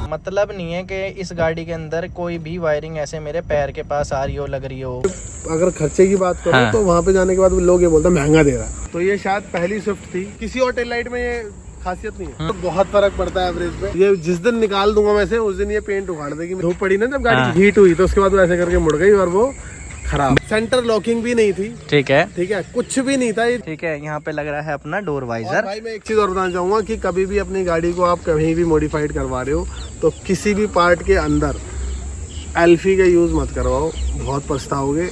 मतलब नहीं है कि इस गाड़ी के अंदर कोई भी वायरिंग ऐसे मेरे पैर के पास आ रही हो, लग रही हो। अगर खर्चे की बात करो तो वहाँ पे जाने के बाद लोग ये बोलते हैं महंगा दे रहा है। तो ये शायद पहली स्विफ्ट थी, किसी और टेल लाइट में ये खासियत नहीं है। तो बहुत फर्क पड़ता है एवरेज पे। ये जिस दिन निकाल दूंगा मैं से, उस दिन ये पेंट उखाड़ देगी। धूप पड़ी ना जब गाड़ी हीट हुई, तो उसके बाद वो ऐसे करके मुड़ गई और वो खराब। सेंटर लॉकिंग भी नहीं थी। ठीक है, कुछ भी नहीं था। ठीक है, यहाँ पे लग रहा है अपना डोर वाइजर। भाई मैं एक चीज और बताना चाहूंगा कि कभी भी अपनी गाड़ी को आप कहीं भी मॉडिफाइड करवा रहे हो तो किसी भी पार्ट के अंदर एल्फी का यूज मत करवाओ, बहुत पछताओगे।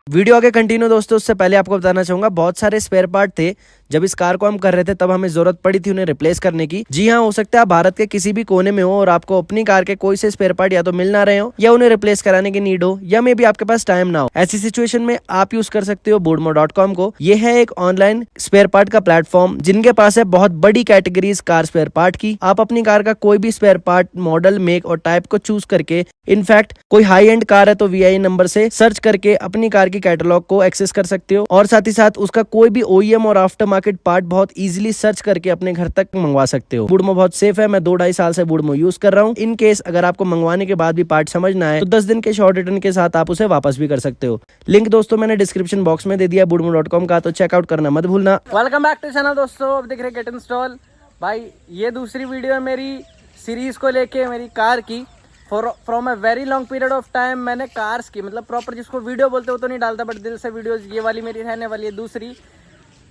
वीडियो आगे कंटिन्यू दोस्तों, उससे पहले आपको बताना चाहूंगा बहुत सारे स्पेयर पार्ट थे जब इस कार को हम कर रहे थे, तब हमें जरूरत पड़ी थी उन्हें रिप्लेस करने की। जी हाँ, हो सकता है आप भारत के किसी भी कोने में हो और आपको अपनी कार के कोई से स्पेयर पार्ट या तो मिल ना रहे हो या उन्हें रिप्लेस कराने की नीड हो, या मे भी आपके पास टाइम ना हो। ऐसी सिचुएशन में आप यूज कर सकते हो budmo.com को। ये है एक ऑनलाइन स्पेयर पार्ट का प्लेटफॉर्म जिनके पास है बहुत बड़ी कैटेगरीज कार स्पेयर पार्ट की। आप अपनी कार का कोई भी स्पेयर पार्ट मॉडल, मेक और टाइप को चूज करके, इनफैक्ट कोई हाई एंड कार है तो VI नंबर से सर्च करके अपनी कार की कैटलॉग को एक्सेस कर सकते हो, और साथ ही साथ उसका कोई भी OEM और आफ्टर मार्केट पार्ट बहुत इजीली सर्च करके अपने घर तक मंगवा सकते हो। बुडमो बहुत सेफ है। मैं 2-2.5 साल से बुडमो यूज कर रहा हूँ। इन केस अगर आपको मंगवाने के बाद भी पार्ट समझ ना आए तो 10 दिन के शॉर्ट रिटर्न के साथ आप उसे वापस भी कर सकते हो। लिंक दोस्तों मैंने डिस्क्रिप्शन बॉक्स में दे दिया budmo.com का, तो चेकआउट करना मत भूलना। वेलकम बैक टू चैनल दोस्तों। अब दिख रहे गेट इंस्टॉल। भाई ये दूसरी वीडियो है मेरी सीरीज को लेके, मेरी कार की। From a very long period of time मैंने कार्स की, मतलब प्रॉपर जिसको वीडियो बोलते हो तो नहीं डालता, बट दिल से वीडियोस ये वाली मेरी रहने वाली है दूसरी।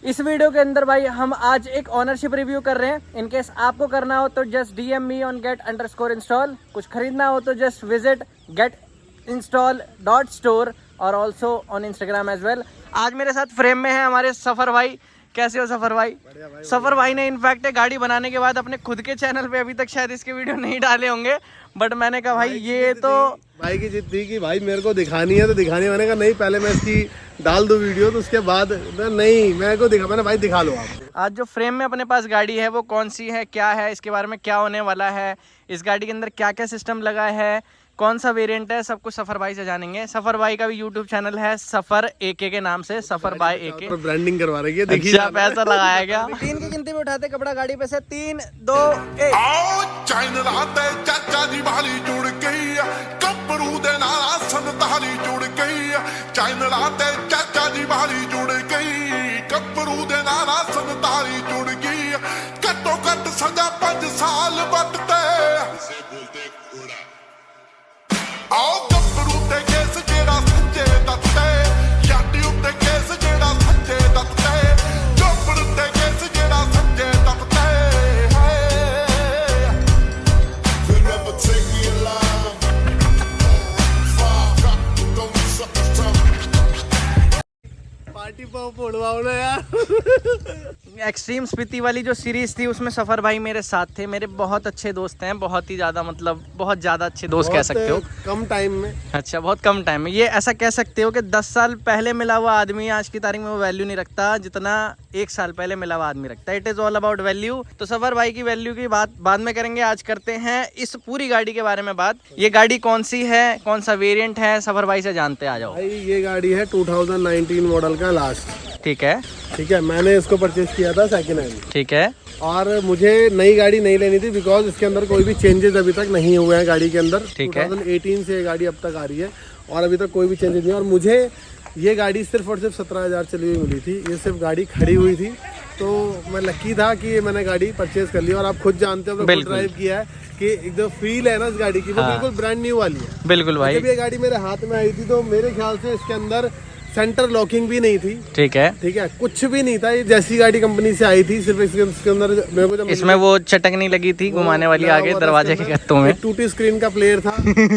इस वीडियो के अंदर भाई हम आज एक ऑनरशिप रिव्यू कर रहे हैं। इनकेस आपको करना हो तो just DM me on get_install। कुछ खरीदना हो तो जस्ट विजिट getinstall.store और also on Instagram as well. आज मेरे साथ फ्रेम में है हमारे सफर भाई। कैसे हो सफर भाई? सफर भाई ने इनफैक्ट गाड़ी बनाने के बाद अपने खुद के चैनल पे अभी तक शायद इसके वीडियो नहीं डाले होंगे, बट मैंने कहा भाई ये तो भाई की जिद थी कि भाई मेरे को दिखानी है तो दिखानी। मैंने कहा नहीं, पहले मैं इसकी डाल दूं वीडियो, तो उसके बाद नहीं मेरे को दिखा। मैंने भाई दिखा लो आप। आज जो फ्रेम में अपने पास गाड़ी है वो कौन सी है, क्या है, इसके बारे में क्या होने वाला है, इस गाड़ी के अंदर क्या क्या सिस्टम लगा है, कौन सा वेरिएंट है, सब कुछ सफर भाई से जानेंगे। सफर भाई का भी यूट्यूब चैनल है सफर AK के नाम से, सफर बाय AK। ब्रांडिंग करवा रही है, देखिए। अच्छा, पैसा लगाया गया। 3 की गिनती में उठाते कपड़ा गाड़ी पे से 3 2 1। चाचा दी बाली जुड़ गई, कपड़ू दे नाल संताली जुड़ गई। चैनला ते चाचा दी बाली जुड़ गई, कपड़ू दे नाल संताली जुड़ गई। घट्टो घट सजा 5 साल बटते आओ कपड़ू ते केस जेड़ा सच्चे दत्ते, याडी उत्ते केस जेड़ा सच्चे दत्ते, कपड़ू ते केस जेड़ा सच्चे दत्ते। We'll never take me alive. Don't be such a tough. Party pop उड़वाओ ना यार। एक्सट्रीम स्पीति वाली जो सीरीज थी उसमें सफर भाई मेरे साथ थे। मेरे बहुत अच्छे दोस्त हैं, बहुत ही ज्यादा, मतलब बहुत ज्यादा अच्छे दोस्त कह सकते हो। कम टाइम में। अच्छा, बहुत कम टाइम में। ये ऐसा कह सकते हो कि 10 साल पहले मिला हुआ आदमी आज की तारीख में वो वैल्यू नहीं रखता जितना 1 साल पहले मिला हुआ आदमी रखता है। It is all about value. तो सफर भाई की वैल्यू की बात बाद में करेंगे, आज करते हैं इस पूरी गाड़ी के बारे में बात। ये गाड़ी कौन सी है, कौन सा वेरिएंट है, सफर भाई से जानते आ जाओ। भाई ये गाड़ी है 2019 मॉडल का लास्ट। ठीक है, ठीक है। मैंने इसको परचेज किया था सेकंड हैंड। ठीक है। और मुझे नई गाड़ी नहीं लेनी थी बिकॉज इसके अंदर कोई भी चेंजेस अभी तक नहीं हुए हैं गाड़ी के अंदर। ठीक है। 2018 से ये गाड़ी अब तक आ रही है और अभी तक कोई भी चेंजेस नहीं है। और मुझे ये गाड़ी सिर्फ और सिर्फ 17,000 चली हुई मिली थी। ये सिर्फ गाड़ी खड़ी हुई थी, तो मैं लकी था कि ये मैंने गाड़ी परचेज कर ली। और आप खुद जानते हो, तो ड्राइव किया है कि एकदम फील है ना इस गाड़ी की, वो बिल्कुल ब्रांड न्यू वाली है। बिल्कुल भाई। जब ये गाड़ी मेरे हाथ में आई थी तो मेरे ख्याल से इसके अंदर सेंटर लॉकिंग भी नहीं थी। ठीक है। ठीक है, कुछ भी नहीं था। ये जैसी गाड़ी कंपनी से आई थी, सिर्फ इसके अंदर मेरे को इसमें वो चटक नहीं लगी थी घुमाने वाली आगे दरवाजे के गत्तों में। एक टूटी स्क्रीन का प्लेयर था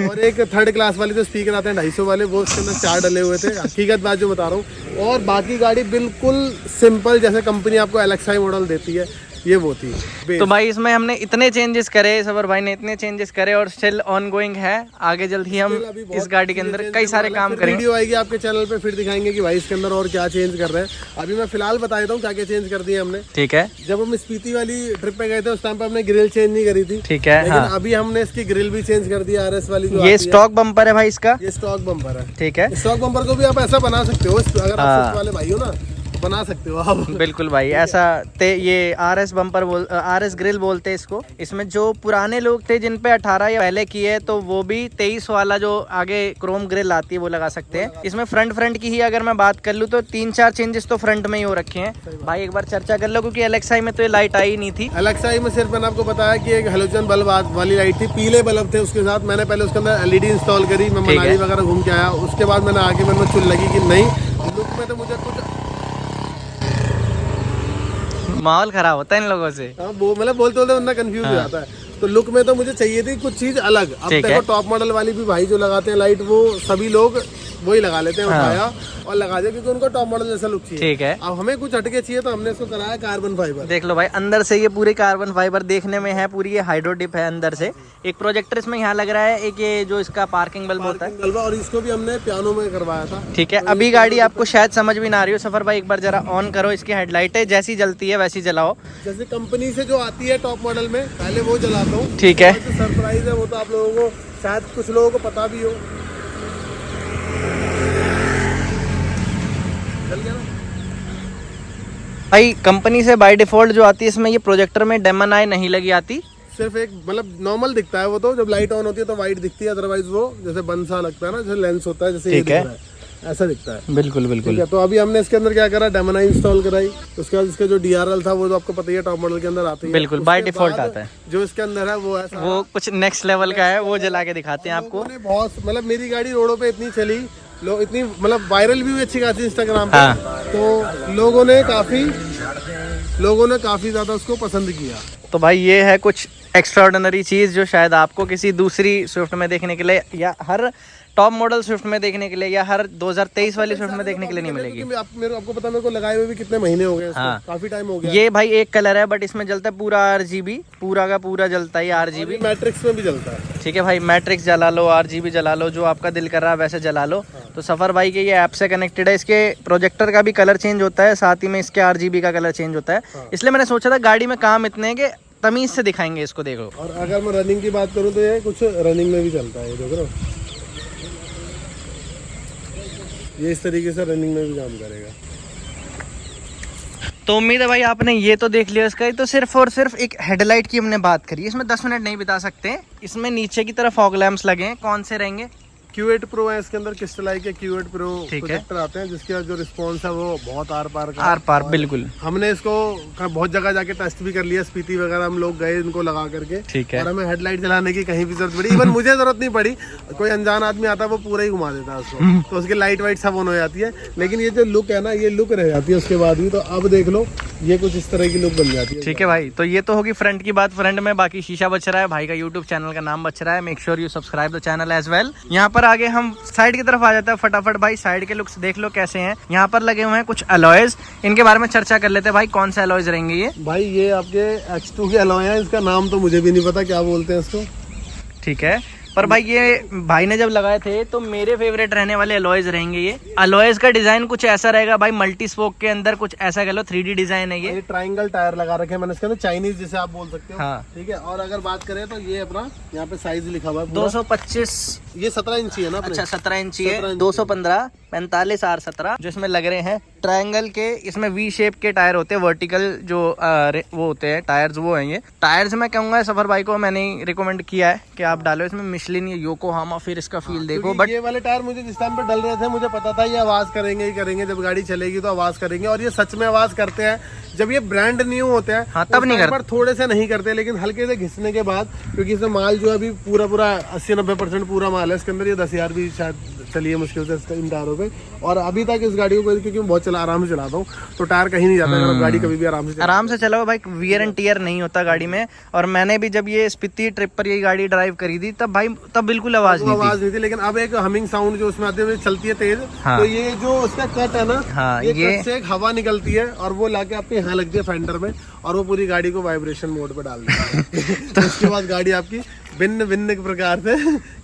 और एक 3rd क्लास वाले जो स्पीकर आते हैं 250 वाले, वो उसके अंदर 4 डले हुए थे। हकीकत बात जो बता रहा हूँ। और बाकी गाड़ी बिल्कुल सिंपल, जैसे कंपनी आपको LXi मॉडल देती है ये वो थी तो भाई इसमें हमने इतने चेंजेस करे, सफर भाई ने इतने चेंजेस करे और स्टिल ऑन गोइंग है। आगे जल्द ही हम इस गाड़ी के अंदर कई सारे काम करेंगे। वीडियो आएगी आपके चैनल पे, फिर दिखाएंगे कि भाई इसके अंदर और क्या चेंज कर रहे हैं। अभी मैं फिलहाल बता देता हूँ क्या क्या चेंज कर दिए हमने। ठीक है। जब हम स्पीति वाली ट्रिप पे गए थे उस टाइम पे हमने ग्रिल चेंज नहीं करी थी। ठीक है। लेकिन हाँ। अभी हमने इसकी ग्रिल भी चेंज कर दी, RS वाली जो ये स्टॉक बम्पर है भाई इसका। ये स्टॉक बम्पर है। ठीक है। स्टॉक बम्पर को भी आप ऐसा बना सकते हो, अगर आप स्विफ्ट वाले भाई हो ना बना सकते हो आप। बिल्कुल भाई ऐसा ये RS बम्पर RS ग्रिल बोलते हैं इसको। इसमें जो पुराने लोग थे जिन पे 18 या पहले किए तो वो भी 23 वाला जो आगे क्रोम ग्रिल आती है वो लगा सकते हैं। इसमें फ्रंट की ही अगर मैं बात कर लूँ तो 3-4 चेंजेस तो फ्रंट में ही हो रखे हैं। भाई एक बार चर्चा कर लो, क्योंकि LXi में तो ये लाइट आई नहीं थी। LXi में सिर्फ मैंने आपको बताया कि एक हेलोजन बल्ब वाली लाइट थी, पीले बल्ब थे उसके साथ। मैंने पहले उसके अंदर LED इंस्टॉल करी, मैं मनाली वगैरह घूम के आया। उसके बाद मैंने आके मन में चुन लगी कि नहीं, लुक में तो मुझे कुछ माहौल खराब होता है इन लोगों से। हाँ, वो मतलब बोलते बंदा कंफ्यूज हो जाता है। तो लुक में तो मुझे चाहिए थी कुछ चीज अलग। अब देखो टॉप मॉडल वाली भी भाई जो लगाते हैं लाइट, वो सभी लोग वही लगा लेते हैं, उठाया और लगा दिया क्योंकि उनको टॉप मॉडल जैसा लुक चाहिए। ठीक है। अब हमें कुछ हटके चाहिए तो हमने इसको कराया कार्बन फाइबर। देख लो भाई अंदर से ये पूरी कार्बन फाइबर देखने में है, पूरी ये हाइड्रो डिप है अंदर से। एक प्रोजेक्टर इसमें यहाँ लग रहा है, एक ये जो इसका पार्किंग बल्ब होता है, और इसको भी हमने पियानो में करवाया था। ठीक है। अभी गाड़ी आपको शायद समझ भी ना आ रही हो सफर भाई, एक बार जरा ऑन करो। इसकी हेडलाइटें जैसी जलती है वैसी जलाओ। जैसे कंपनी से जो आती है टॉप मॉडल में, पहले वो जलाता हूँ। ठीक है। सरप्राइज है वो तो आप लोगों को शायद कुछ लोगों को पता भी हो। चल गया ना भाई। कंपनी से बाय डिफॉल्ट जो आती है इसमें ये प्रोजेक्टर में डेमन आई नहीं लगी आती, सिर्फ एक मतलब नॉर्मल दिखता है वो तो। जब लाइट ऑन होती है तो वाइट दिखती है, अदरवाइज वो जैसे बंद सा लगता है ना, जैसे लेंस होता है जैसे ये दिख रहा है, ऐसा दिखता है। बिल्कुल ठीक बिल्कुल। है। तो अभी हमने इसके अंदर क्या करा, डेमोनाई इंस्टॉल कराई। उसके बाद इसका जो DRL था वो तो आपको पता ही है टॉप मॉडल के अंदर आती है। बिल्कुल बाय डिफॉल्ट आता है। जो इसके अंदर है वो ऐसा, वो कुछ नेक्स्ट लेवल का है, वो जला के दिखाते हैं आपको। लोगों ने बहुत मतलब मेरी गाड़ी रोडों पे इतनी चली, लोग इतनी मतलब वायरल भी हुई अच्छी खासी इंस्टाग्राम पे। तो लोगों ने काफी ज्यादा उसको पसंद किया। तो भाई ये है कुछ एक्स्ट्राऑर्डिनरी चीज जो शायद आपको किसी दूसरी स्विफ्ट में देखने के लिए, या हर टॉप मॉडल स्विफ्ट में देखने के लिए, या हर 2023 वाली स्विफ्ट में देखने के लिए नहीं मिलेगी। आपको पता मेरे को लगाए हुए भी कितने महीने हो गए, काफी टाइम हो गया। ये भाई एक कलर है बट इसमें जलता है पूरा RGB, पूरा का पूरा जलता है RGB। मैट्रिक्स में भी जलता है। ठीक है भाई, मैट्रिक्स जला लो, RGB जला लो, जो आपका दिल कर रहा है वैसे जला लो। तो सफर भाई के ये ऐप से कनेक्टेड है। इसके प्रोजेक्टर का भी कलर चेंज होता है, साथ ही में इसके RGB का कलर चेंज होता है। इसलिए मैंने सोचा था गाड़ी में काम इतने हैं कि तमीज से दिखाएंगे इसको। देखो, और अगर मैं रनिंग की बात करूं तो ये कुछ रनिंग में भी चलता है, देख रहे हो, ये इस तरीके से रनिंग में भी काम करेगा। तो उम्मीद है भाई आपने ये तो देख लिया इसका। तो सिर्फ और सिर्फ एक हेडलाइट की हमने बात करी, इसमें 10 मिनट नहीं बिता सकते। इसमें नीचे की तरफ फॉग लैंप्स लगे हैं, कौन से रहेंगे? Q8 Pro है इसके अंदर, क्रिस्टलाइट के Q8 Pro प्रोजेक्टर आते हैं, जिसके जो रिस्पॉन्स है वो बहुत आर पार बिल्कुल। हमने इसको बहुत जगह जाके टेस्ट भी कर लिया, स्पीति वगैरह हम लोग गए इनको लगा करके। ठीक है। और हमें हेडलाइट जलाने की कहीं भी जरूरत पड़ी, इवन मुझे जरूरत नहीं पड़ी, कोई अनजान आदमी आता है वो पूरा ही घुमा देता है उसको, तो उसकी लाइट वाइट सब ऑन हो जाती है। लेकिन ये जो लुक है ना, ये लुक रह जाती है उसके बाद भी। तो अब देख लो ये कुछ इस तरह की लुक बन जाती है। ठीक है भाई, तो ये तो होगी फ्रंट की बात। फ्रंट में बाकी शीशा बच रहा है, भाई का यूट्यूब चैनल का नाम बच रहा है, make sure you subscribe the channel as well. यहाँ पर आगे हम साइड की तरफ आ जाता है फटाफट। भाई साइड के लुक्स देख लो कैसे हैं। यहाँ पर लगे हुए हैं कुछ अलॉयज, इनके बारे में चर्चा कर लेते हैं। भाई कौन से अलॉयज रहेंगे ये? भाई ये आपके H2 के अलॉय है, इसका नाम तो मुझे भी नहीं पता क्या बोलते हैं इसको। ठीक है, पर भाई ये भाई ने जब लगाए थे तो मेरे फेवरेट रहने वाले अलॉयज रहेंगे। ये अलॉयज का डिजाइन कुछ ऐसा रहेगा भाई, मल्टी स्पोक के अंदर कुछ ऐसा कह लो 3D डिजाइन है। ये ट्रायंगल टायर लगा रखे हैं मैंने इसके अंदर, चाइनीज जिसे आप बोल सकते हो। हाँ। ठीक है। और अगर बात करें तो ये अपना यहाँ पे साइज लिखा हुआ है 225, ये 17 इंची है ना अपने? अच्छा 17 इंची है। 215, 45 R17 जो इसमें लग रहे हैं। ट्रायंगल के इसमें V शेप के टायर होते हैं, वर्टिकल जो वो होते हैं टायर्स, वो हैं ये टायर्स। मैं कहूँगा सफर भाई को मैंने रिकमेंड किया है कि आप डालो इसमें मिशलिन या योकोहामा, फिर इसका फील देखो। बट ये वाले टायर मुझे जिस टाइम पे डल रहे थे मुझे पता था ये आवाज करेंगे ही करेंगे, जब गाड़ी चलेगी तो आवाज करेंगे, और ये सच में आवाज करते हैं। जब ये ब्रांड न्यू होते हैं हाँ, तब नहीं करते, पर थोड़े से नहीं करते, लेकिन हल्के से घिसने के बाद, क्योंकि इसमें माल जो है अभी पूरा 80-90% पूरा माल है इसके अंदर। ये 10,000 भी शायद चली है मुश्किल से इन टायरों पे। और अभी तक इस गाड़ी को क्योंकि मैं बहुत आराम से चलाता हूँ तो टायर कहीं नहीं जाता, अगर गाड़ी कभी भी आराम से चलाओ भाई, वियर एंड टीयर नहीं होता गाड़ी में। और मैंने भी जब ये स्पीति ट्रिप पर ये गाड़ी ड्राइव करी थी तब भाई तब बिल्कुल आवाज नहीं थी। लेकिन अब एक हमिंग साउंड जो उसमें आती है चलती है तेज। तो ये जो उसका कट है ना, ये कट से एक हवा निकलती है और वो लाके आपके यहाँ लगती है फेंडर में और वो पूरी गाड़ी को वाइब्रेशन मोड पे डाल देती है। तो उसके बाद गाड़ी आपकी भिन्न भिन्न प्रकार से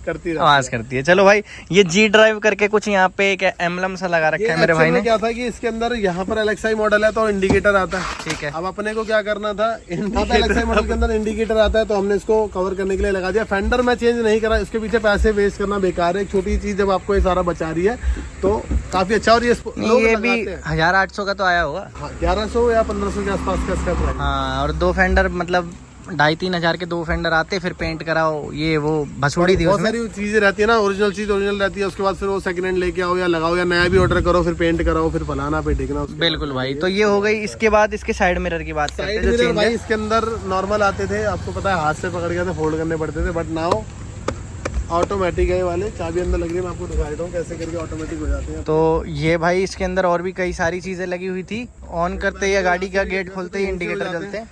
करती है, आवाज करती है। चलो भाई, ये जी ड्राइव करके कुछ यहाँ पे एक एम्बलम सा लगा रखा है मेरे भाई ने। क्या था कि इसके अंदर यहाँ पर एलेक्साई मॉडल है तो इंडिकेटर आता है। ठीक है, अब अपने को क्या करना था, एलेक्साई मॉडल के अंदर इंडिकेटर आता है तो हमने इसको कवर करने के लिए लगा दिया। फेंडर मैं चेंज नहीं करा, इसके पीछे पैसे वेस्ट करना बेकार है। एक छोटी चीज जब आपको ये सारा बचा रही है तो काफी अच्छा। और ये भी 1800 का तो आया होगा, 1100 या 1500 के आसपास का इसका प्राइस। हाँ, और 2 फेंडर मतलब 2,500-3 हजार के 2 फेंडर आते, फिर पेंट कराओ, ये वो भसोड़ी थी। बहुत सारी चीजें रहती है ना, ओरिजिनल चीज ओरिजिनल रहती है, उसके बाद फिर वो सेकंड हैंड लेके आओ या लगाओ या नया भी ऑर्डर करो, फिर पेंट कराओ, फिर फलाना पे ढेकना। बिल्कुल भाई, तो ये हो गई। इसके बाद इसके साइड मिरर की बात करते हैं। साइड मिरर भाई इसके अंदर नॉर्मल आते थे, आपको पता है हाथ से पकड़ के फोल्ड करने पड़ते थे, बट नाउ ऑटोमेटिक है वाले। चाबी अंदर लग रही है, मैं आपको दिखा देता हूँ कैसे करके ऑटोमेटिक हो जाते हैं। तो ये भाई इसके अंदर और भी कई सारी चीजें लगी हुई थी। ऑन करते ही गाड़ी का गेट खोलते ही इंडिकेटर जलते हैं,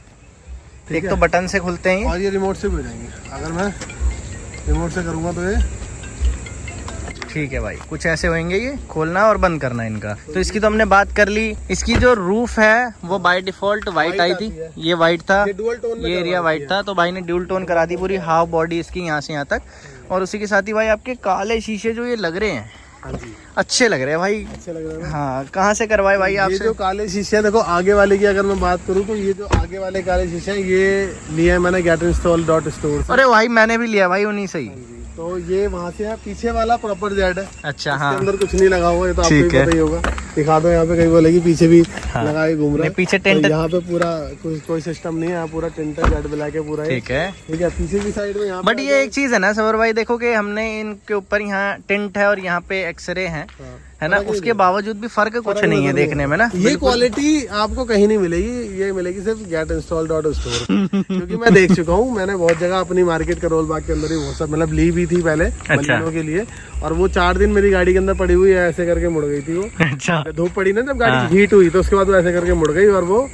एक तो बटन से खुलते हैं और ये रिमोट से भी हो जाएंगे। अगर मैं रिमोट से करूँगा तो ये ठीक है भाई, कुछ ऐसे होंगे, ये खोलना और बंद करना इनका। तो इसकी तो हमने बात कर ली। इसकी जो रूफ है वो बाय डिफॉल्ट वाइट आई थी, ये वाइट था, ये एरिया वाइट था, तो भाई ने ड्यूल टोन करा दी पूरी हाफ बॉडी इसकी यहाँ से यहाँ तक। और उसी के साथ ही भाई आपके काले शीशे जो ये लग रहे हैं, अच्छे लग रहे हैं भाई, अच्छे लग रहे हैं। हाँ, कहाँ से करवाए भाई आपसे? ये जो काले शीशे देखो आगे वाले की अगर मैं बात करूँ तो ये जो आगे वाले काले शीशे हैं ये लिया है मैंने getinstall.store। अरे भाई मैंने भी लिया भाई उन्हीं से ही। तो ये वहाँ से है, पीछे वाला प्रॉपर जेड है। अच्छा, हाँ, अंदर कुछ नहीं लगा हुआ है, तो आपको भी पता ही होगा। दिखा दो यहाँ पे, कहीं बोलेगी पीछे भी लगाए घूम रहा है, पीछे टेंट, यहाँ पे पूरा कोई सिस्टम नहीं है, पूरा टेंट है, जेड ब्लैक है पूरा। ठीक है, पीछे की साइड में यहाँ। बट ये एक चीज है ना सबर भाई, देखो कि हमने इनके ऊपर यहाँ टेंट है और यहाँ पे एक्सरे है ना, उसके बावजूद भी फर्क कुछ नहीं है देखने में ना। ये क्वालिटी आपको कहीं नहीं मिलेगी, ये मिलेगी सिर्फ getinstall.store। क्योंकि मैं देख चुका हूँ, मैंने बहुत जगह अपनी मार्केट करोल बाग के अंदर ही वो सब मतलब ली भी थी पहले महीनों के लिए, और वो 4 दिन मेरी गाड़ी के अंदर पड़ी हुई है, ऐसे करके मुड़ गई थी वो। अच्छा, धूप पड़ी ना जब गाड़ी हीट हुई तो उसके बाद वो ऐसे करके मुड़ गई और वो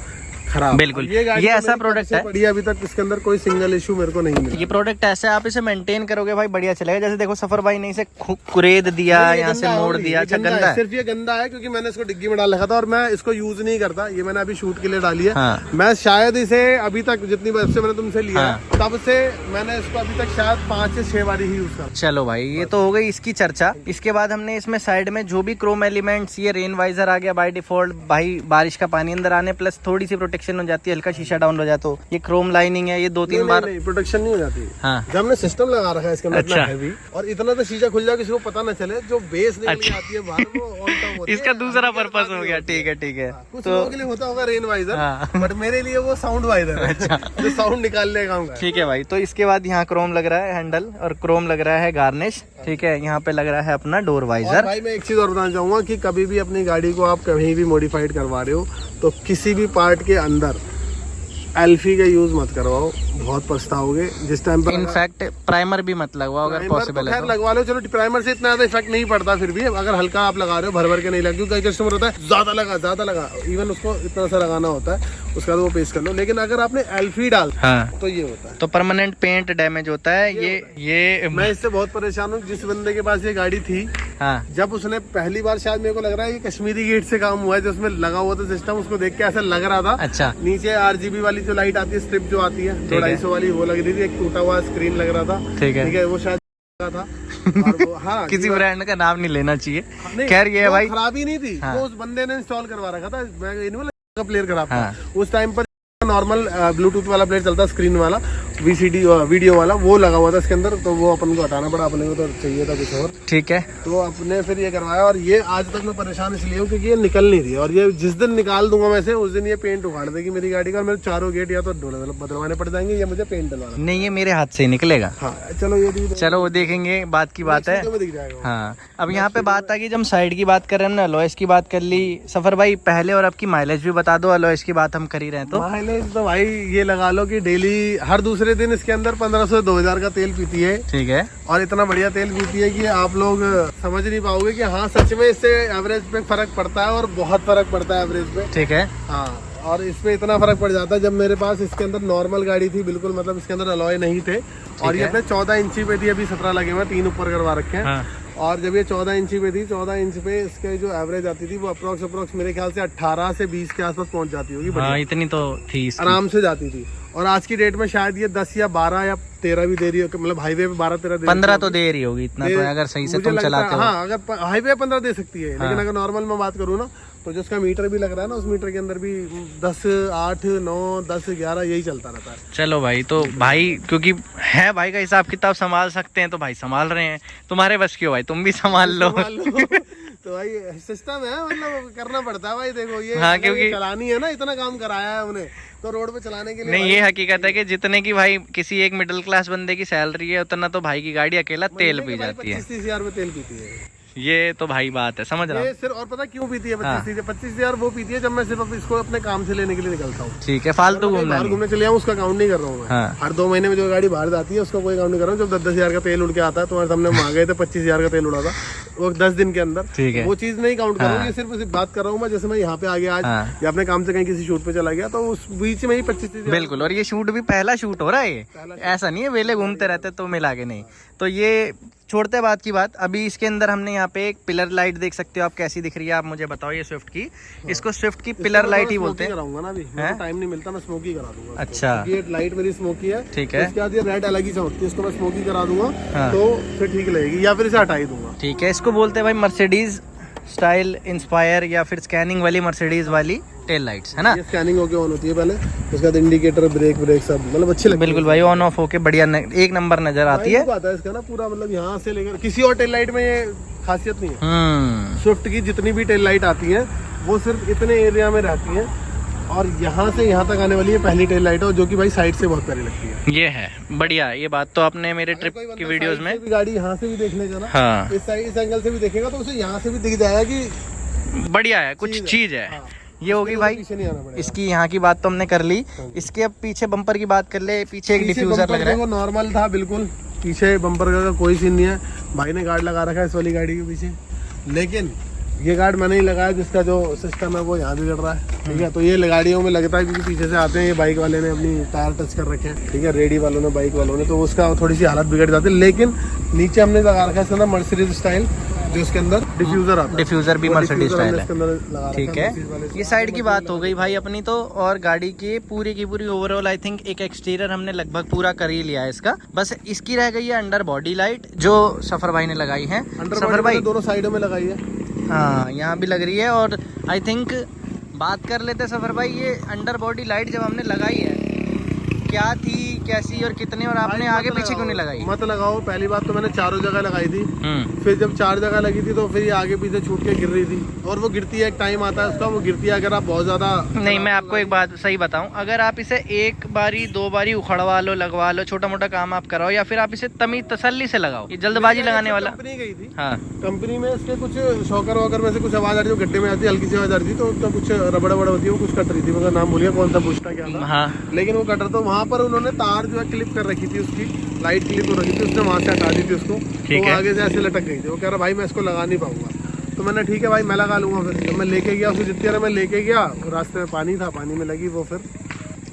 खराब। बिल्कुल, ये ऐसा प्रोडक्ट है, बढ़िया, अभी तक इसके अंदर कोई सिंगल इशू मेरे को नहीं मिला। ये प्रोडक्ट ऐसे आप इसे मेंटेन करोगे भाई बढ़िया चलेगा। जैसे देखो सफर भाई ने इसे कुरेद दिया, यहाँ से मोड़ दिया। अच्छा, गंदा है, सिर्फ ये गंदा है क्योंकि मैंने इसको डिग्गी में डाल रखा था और मैं इसको यूज नहीं करता, ये मैंने अभी शूट के लिए डाली है। मैं शायद इसे अभी तक जितनी बार से मैंने तुमसे लिया तब से मैंने इसको अभी तक शायद 5 से 6 बार ही यूज करा। चलो भाई, ये तो हो गई इसकी चर्चा। इसके बाद हमने इसमें साइड में जो भी क्रोम एलिमेंट्स, ये रेन वाइजर आ गया बाय डिफॉल्ट, भाई बारिश का पानी अंदर आने प्लस थोड़ी सी प्रोटेक्शन हो जाती है, हल्का शीशा डाउन हो जाता। ये क्रोम लाइनिंग है, ये 2-3 बार प्रोटेक्शन नहीं हो जाती। हाँ, जब हमने सिस्टम लगा रखा है इसके अंदर इतना हैवी और इतना तो शीशा खुल जाए किसी को पता ना चले, जो बेस निकल के आती है बाहर वो ऑन टॉप होती है। इसका दूसरा पर्पस हो गया। ठीक है, ठीक है, कुछ लोगों के लिए होता होगा रेन वाइजर, बट मेरे लिए वो साउंड वाइजर है, जो साउंड निकालने का काम है। ठीक है भाई, तो इसके बाद यहाँ क्रोम लग रहा है हैंडल और क्रोम लग रहा है गार्निश। ठीक है, यहाँ पे लग रहा है अपना डोर वाइजर। भाई मैं एक चीज और बताना चाहूंगा कि कभी भी अपनी गाड़ी को आप कहीं भी मॉडिफाइड करवा रहे हो तो किसी भी पार्ट के अंदर एल्फी का यूज मत करवाओ, बहुत पछताओगे जिस टाइम पर। इनफैक्ट प्राइमर भी मत लगवाओ अगर पॉसिबल है तो। लगवा लो, चलो प्राइमर से इतना ज्यादा इफेक्ट नहीं पड़ता, फिर भी अगर हल्का आप लगा रहे हो, भर भर के नहीं लगा, क्योंकि कई कस्टमर होता है ज्यादा लगा, इवन उसको इतना सा लगाना होता है, उसका तो वो पेश कर लो। लेकिन अगर आपने एल्फी डाल तो ये होता है, तो परमानेंट पेंट डैमेज होता है। ये मैं इससे बहुत परेशान हूँ। जिस बंदे के पास ये गाड़ी थी, जब उसने पहली बार, शायद मेरे को लग रहा है ये कश्मीरी गेट से काम हुआ है, जो उसमें लगा हुआ था सिस्टम, उसको देख के ऐसा लग रहा था। अच्छा, नीचे RGB वाली जो लाइट आती है, स्ट्रिप जो आती है 250 वाली, वो लग रही थी, एक टूटा हुआ स्क्रीन लग रहा था। ठीक है, वो शायद था। और वो, हाँ, किसी ब्रांड का नाम नहीं लेना चाहिए। खैर ये भाई खराबी नहीं थी, वो उस बंदे ने इंस्टॉल करवा रखा था। मैं प्लेयर करा था उस टाइम पर, नॉर्मल ब्लूटूथ वाला प्लेयर चलता, स्क्रीन वाला VCD वीडियो वाला, वो लगा हुआ था इसके अंदर, तो वो अपन को हटाना पड़ा, अपने को तो चाहिए था कुछ और। ठीक है, तो अपने फिर ये करवाया, और ये आज तक मैं परेशान इसलिए हूँ क्योंकि ये निकल नहीं रही है, और ये जिस दिन निकाल दूंगा मैं से, उस दिन ये पेंट उखाड़ देगी मेरी गाड़ी का, और मेरे चारों गेट या तो बदलवाने पड़ जाएंगे या मुझे पेंट डलवाना। नहीं, ये मेरे हाथ से निकलेगा। हाँ, चलो ये भी, चलो वो देखेंगे, बात की बात है। हाँ, अब यहाँ पे बात आ गई, जब हम साइड की बात कर रहे हैं ना, अलॉयस की बात कर ली। सफर भाई पहले और आपकी माइलेज भी बता दो, अलॉयस की बात हम कर ही रहे हैं तो। माइलेज तो भाई ये लगा लो कि डेली हर दूसरे दूसरे दिन इसके अंदर 1500 से 2000 का तेल पीती है। ठीक है। और इतना बढ़िया तेल पीती है कि आप लोग समझ नहीं पाओगे कि हाँ सच में इससे एवरेज पे फर्क पड़ता है, और बहुत फर्क पड़ता है एवरेज पे। ठीक है। हाँ, और इसमें इतना फर्क पड़ जाता है। जब मेरे पास इसके अंदर नॉर्मल गाड़ी थी बिल्कुल, मतलब इसके अंदर अलॉय नहीं थे, और ये अपने 14 इंची पे थी, अभी 17 लगे हुए, 3 ऊपर करवा रखे हैं। हाँ। और जब ये 14 इंची पे थी, 14 इंच पे इसके जो एवरेज आती थी वो अप्रोक्स मेरे ख्याल से 18 से 20 के आसपास पहुंच जाती होगी। हाँ, इतनी तो थी इसकी। आराम से जाती थी। और आज की डेट में शायद ये 10 या 12 या 13 भी दे रही हो, मतलब हाईवे पे 12-13 दे 15 तो दे रही होगी, इतना तो अगर सही से तुम चलाते हो। हाँ, अगर हाईवे 15 दे सकती है, लेकिन अगर नॉर्मल में बात करूँ ना, तो जो उसका मीटर भी लग रहा है ना, उस मीटर के अंदर भी 10, 8, 9, 10, 11 यही चलता रहता है। चलो भाई, तो भाई क्योंकि है भाई का हिसाब किताब संभाल सकते हैं, तो भाई संभाल रहे हैं। तुम्हारे बस क्यों भाई, तुम भी संभाल लो। तो भाई सिस्टम है, मतलब करना पड़ता है भाई। देखो ये हाँ, क्योंकि चलानी है ना, इतना काम कराया है उन्हें, तो रोड पे चलाने के लिए नहीं, ये हकीकत है कि जितने की भाई किसी एक मिडिल क्लास बंदे की सैलरी है, उतना तो भाई की गाड़ी अकेला तेल पी जाती है। 25-30 हजार में तेल पीती है ये तो भाई बात है, समझ रहा हूँ। ये सिर्फ, और पता क्यों पीती है 25 हजार वो पीती है जब मैं सिर्फ इसको अपने काम से लेने के लिए निकलता हूँ। ठीक है, फालतू घूमना बाहर घूमने चले जाऊँ उसका काउंट नहीं कर रहा हूँ मैं। हाँ। हर 2 महीने में जो गाड़ी बाहर जाती है उसका कोई काउंट नहीं कर रहा हूँ। जब 10-10 हजार का तेल उड़ के आता है, तुम्हारे सामने हम आ गए थे, 25 हजार का तेल उड़ा था वो 10 दिन के अंदर। ठीक है। वो चीज नहीं काउंट कर रहा हूँ, ये सिर्फ बात कर रहा हूँ मैं, जैसे मैं यहाँ पे आ गया आज या अपने काम से कहीं किसी शूट पे चला गया, तो उस बीच में ही 25। बिल्कुल, और ये शूट भी पहला शूट हो रहा है, ये ऐसा नहीं है वेले घूमते रहते तो मिला के नहीं। तो ये छोड़ते बात की बात, अभी इसके अंदर हमने यहाँ पे एक पिलर लाइट देख सकते हो आप, कैसी दिख रही है आप मुझे बताओ। ये स्विफ्ट की, इसको स्विफ्ट की पिलर लाइट ही बोलते हैं। कराऊंगा ना, अभी टाइम नहीं मिलता, मैं स्मोकी करा दूंगा। अच्छा, ये लाइट मेरी स्मोकी है। ठीक है। उसके बाद ये रेड अलग ही चमकती है, इसको मैं स्मोकी करा दूंगा तो फिर ठीक लगेगी, या फिर इसे हटा ही दूंगा। ठीक है। इसको बोलते हैं भाई मर्सिडीज स्टाइल इंस्पायर, या फिर स्कैनिंग वाली मर्सिडीज वाली टेल लाइट्स, है ना। ये स्कैनिंग होके ऑन होती है पहले, उसके बाद इंडिकेटर, ब्रेक सब मतलब अच्छे लगते हैं। बिल्कुल भाई, ऑन ऑफ होके बढ़िया एक नंबर नजर आती है। आता है इसका ना पूरा, मतलब यहाँ से लेकर किसी और टेल लाइट में ये खासियत नहीं है। स्विफ्ट की जितनी भी टेल लाइट आती है वो सिर्फ इतने एरिया में रहती है, और यहाँ से यहाँ तक आने वाली है पहली टेल लाइट है, जो कि भाई साइड से बहुत प्यारी लगती है। ये है बढ़िया, ये बात तो आपने मेरे ट्रिप की वीडियोस में गाड़ी यहाँ से भी देख लेगा ना, हाँ, इस एंगल से भी देखेगा तो उसे यहाँ से भी दिख जाएगा कि बढ़िया है, कुछ चीज है। ये होगी भाई इसकी, यहाँ की बात तो हमने कर ली। इसके अब पीछे बम्पर की बात कर ले। पीछे एक डिफ्यूजर लग रहा है, नॉर्मल था बिल्कुल, पीछे बम्पर का कोई सीन नहीं है। भाई ने गार्ड लगा रखा है इस वाली गाड़ी के पीछे, लेकिन ये गार्ड मैंने ही लगाया, जिसका जो सिस्टम है वो यहाँ भी चल रहा है। ठीक है, तो ये गाड़ियों में लगता है क्योंकि पीछे से आते हैं, ये बाइक वाले ने अपनी टायर टच कर रखे हैं, ठीक है, रेडी वालों ने, बाइक वालों ने, तो उसका थोड़ी सी हालत बिगड़ जाती है। लेकिन नीचे हमने लगा रखा है इसके अंदर मर्सिडीज स्टाइल, जो इसके अंदर डिफ्यूजर आता है, डिफ्यूजर भी मर्सिडीज स्टाइल है। है ठीक है, ये साइड की बात हो गई भाई अपनी तो। और गाड़ी की पूरी ओवरऑल आई थिंक एक एक्सटीरियर हमने लगभग पूरा कर ही लिया है इसका। बस इसकी रह गई है अंडर बॉडी लाइट, जो सफर भाई ने लगाई है। सफर भाई दोनों साइडों में लगाई है, हाँ, यहाँ भी लग रही है। और आई थिंक बात कर लेते सफर भाई, ये अंडर बॉडी लाइट जब हमने लगाई है, क्या थी, कैसी और कितने, और आपने आगे पीछे क्यों नहीं लगाई? मत लगाओ, पहली बात तो मैंने चारों जगह लगाई थी, फिर जब 4 जगह लगी थी तो फिर ये आगे पीछे छूट के गिर रही थी, और वो गिरती है, एक टाइम आता है उसका, वो गिरती है अगर आप बहुत ज्यादा। नहीं, मैं आपको एक बात सही बताऊं, अगर आप इसे 1 बारी 2 बारी उखड़वा लो, लगवा लो, छोटा मोटा काम आप कराओ, या फिर आप इसे तमीज तसल्ली से लगाओ, ये जल्दबाजी लगाने वाला। कंपनी गई थी, हाँ, कंपनी में इसके कुछ शॉकर वॉकर में से कुछ आवाज आ रही थी, गड्ढे में आती है, हल्की सी आवाज आ रही थी, तो उसका कुछ रबड़ होती है, वो कुछ कट रही थी, मतलब नाम भूलिए कौन सा पूछता क्या था। हाँ, लेकिन वो कटर, तो वहाँ पर उन्होंने तार जो है क्लिप कर रखी थी, उसकी लाइट क्लिप हो रखी थी, उसने वहाँ से हटा दी थी उसको, तो आगे से ऐसे लटक गई थी। वो कह रहा भाई मैं इसको लगा नहीं पाऊंगा, तो मैंने ठीक है भाई मैं लगा लूंगा। फिर जब मैं लेके गया उसको, जितनी देर मैं लेके गया, रास्ते में पानी था, पानी में लगी वो, फिर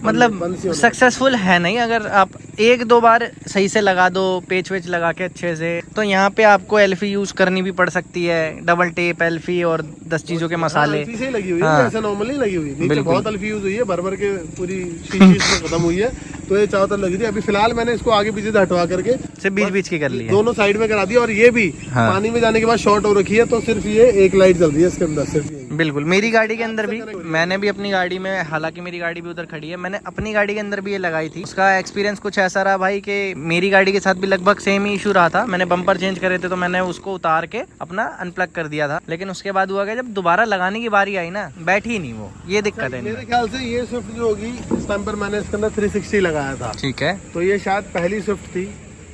मतलब सक्सेसफुल है नहीं। अगर आप 1-2 बार सही से लगा दो, पेच वेच लगा के अच्छे से, तो यहाँ पे आपको एल्फी यूज करनी भी पड़ सकती है, डबल टेप, एल्फी और 10 चीजों के मसाले। एल्फी से लगी हुई है, ऐसा नॉर्मली लगी हुई है, नीचे बहुत एल्फी यूज हुई है, भर के पूरी चीज खत्म हुई है, तो ये चारों तरफ लगी थी। अभी फिलहाल मैंने इसको आगे पीछे से हटवा करके सिर्फ बीच की कर ली है, दोनों साइड में करा दिया, और ये भी पानी में जाने के बाद शॉर्ट हो रखी है, तो सिर्फ ये एक लाइट जल रही है इसके अंदर सिर्फ। बिल्कुल, मेरी गाड़ी के अंदर भी, मैंने भी अपनी गाड़ी में, हालांकि मेरी गाड़ी भी उधर खड़ी है, मैंने अपनी गाड़ी के अंदर भी ये लगाई थी। उसका एक्सपीरियंस कुछ ऐसा रहा भाई कि मेरी गाड़ी के साथ भी लगभग सेम ही इशू रहा था। मैंने बम्पर चेंज करे थे, तो मैंने उसको उतार के अपना अनप्लग कर दिया था, लेकिन उसके बाद हुआ कि जब दोबारा लगाने की बारी आई ना, बैठी नहीं वो, ये दिक्कत है। मेरे ख्याल से ये स्विफ्ट जो होगी, इस टाइम पर मैंने इसके अंदर 360 लगाया था। ठीक है, तो ये शायद पहली स्विफ्ट थी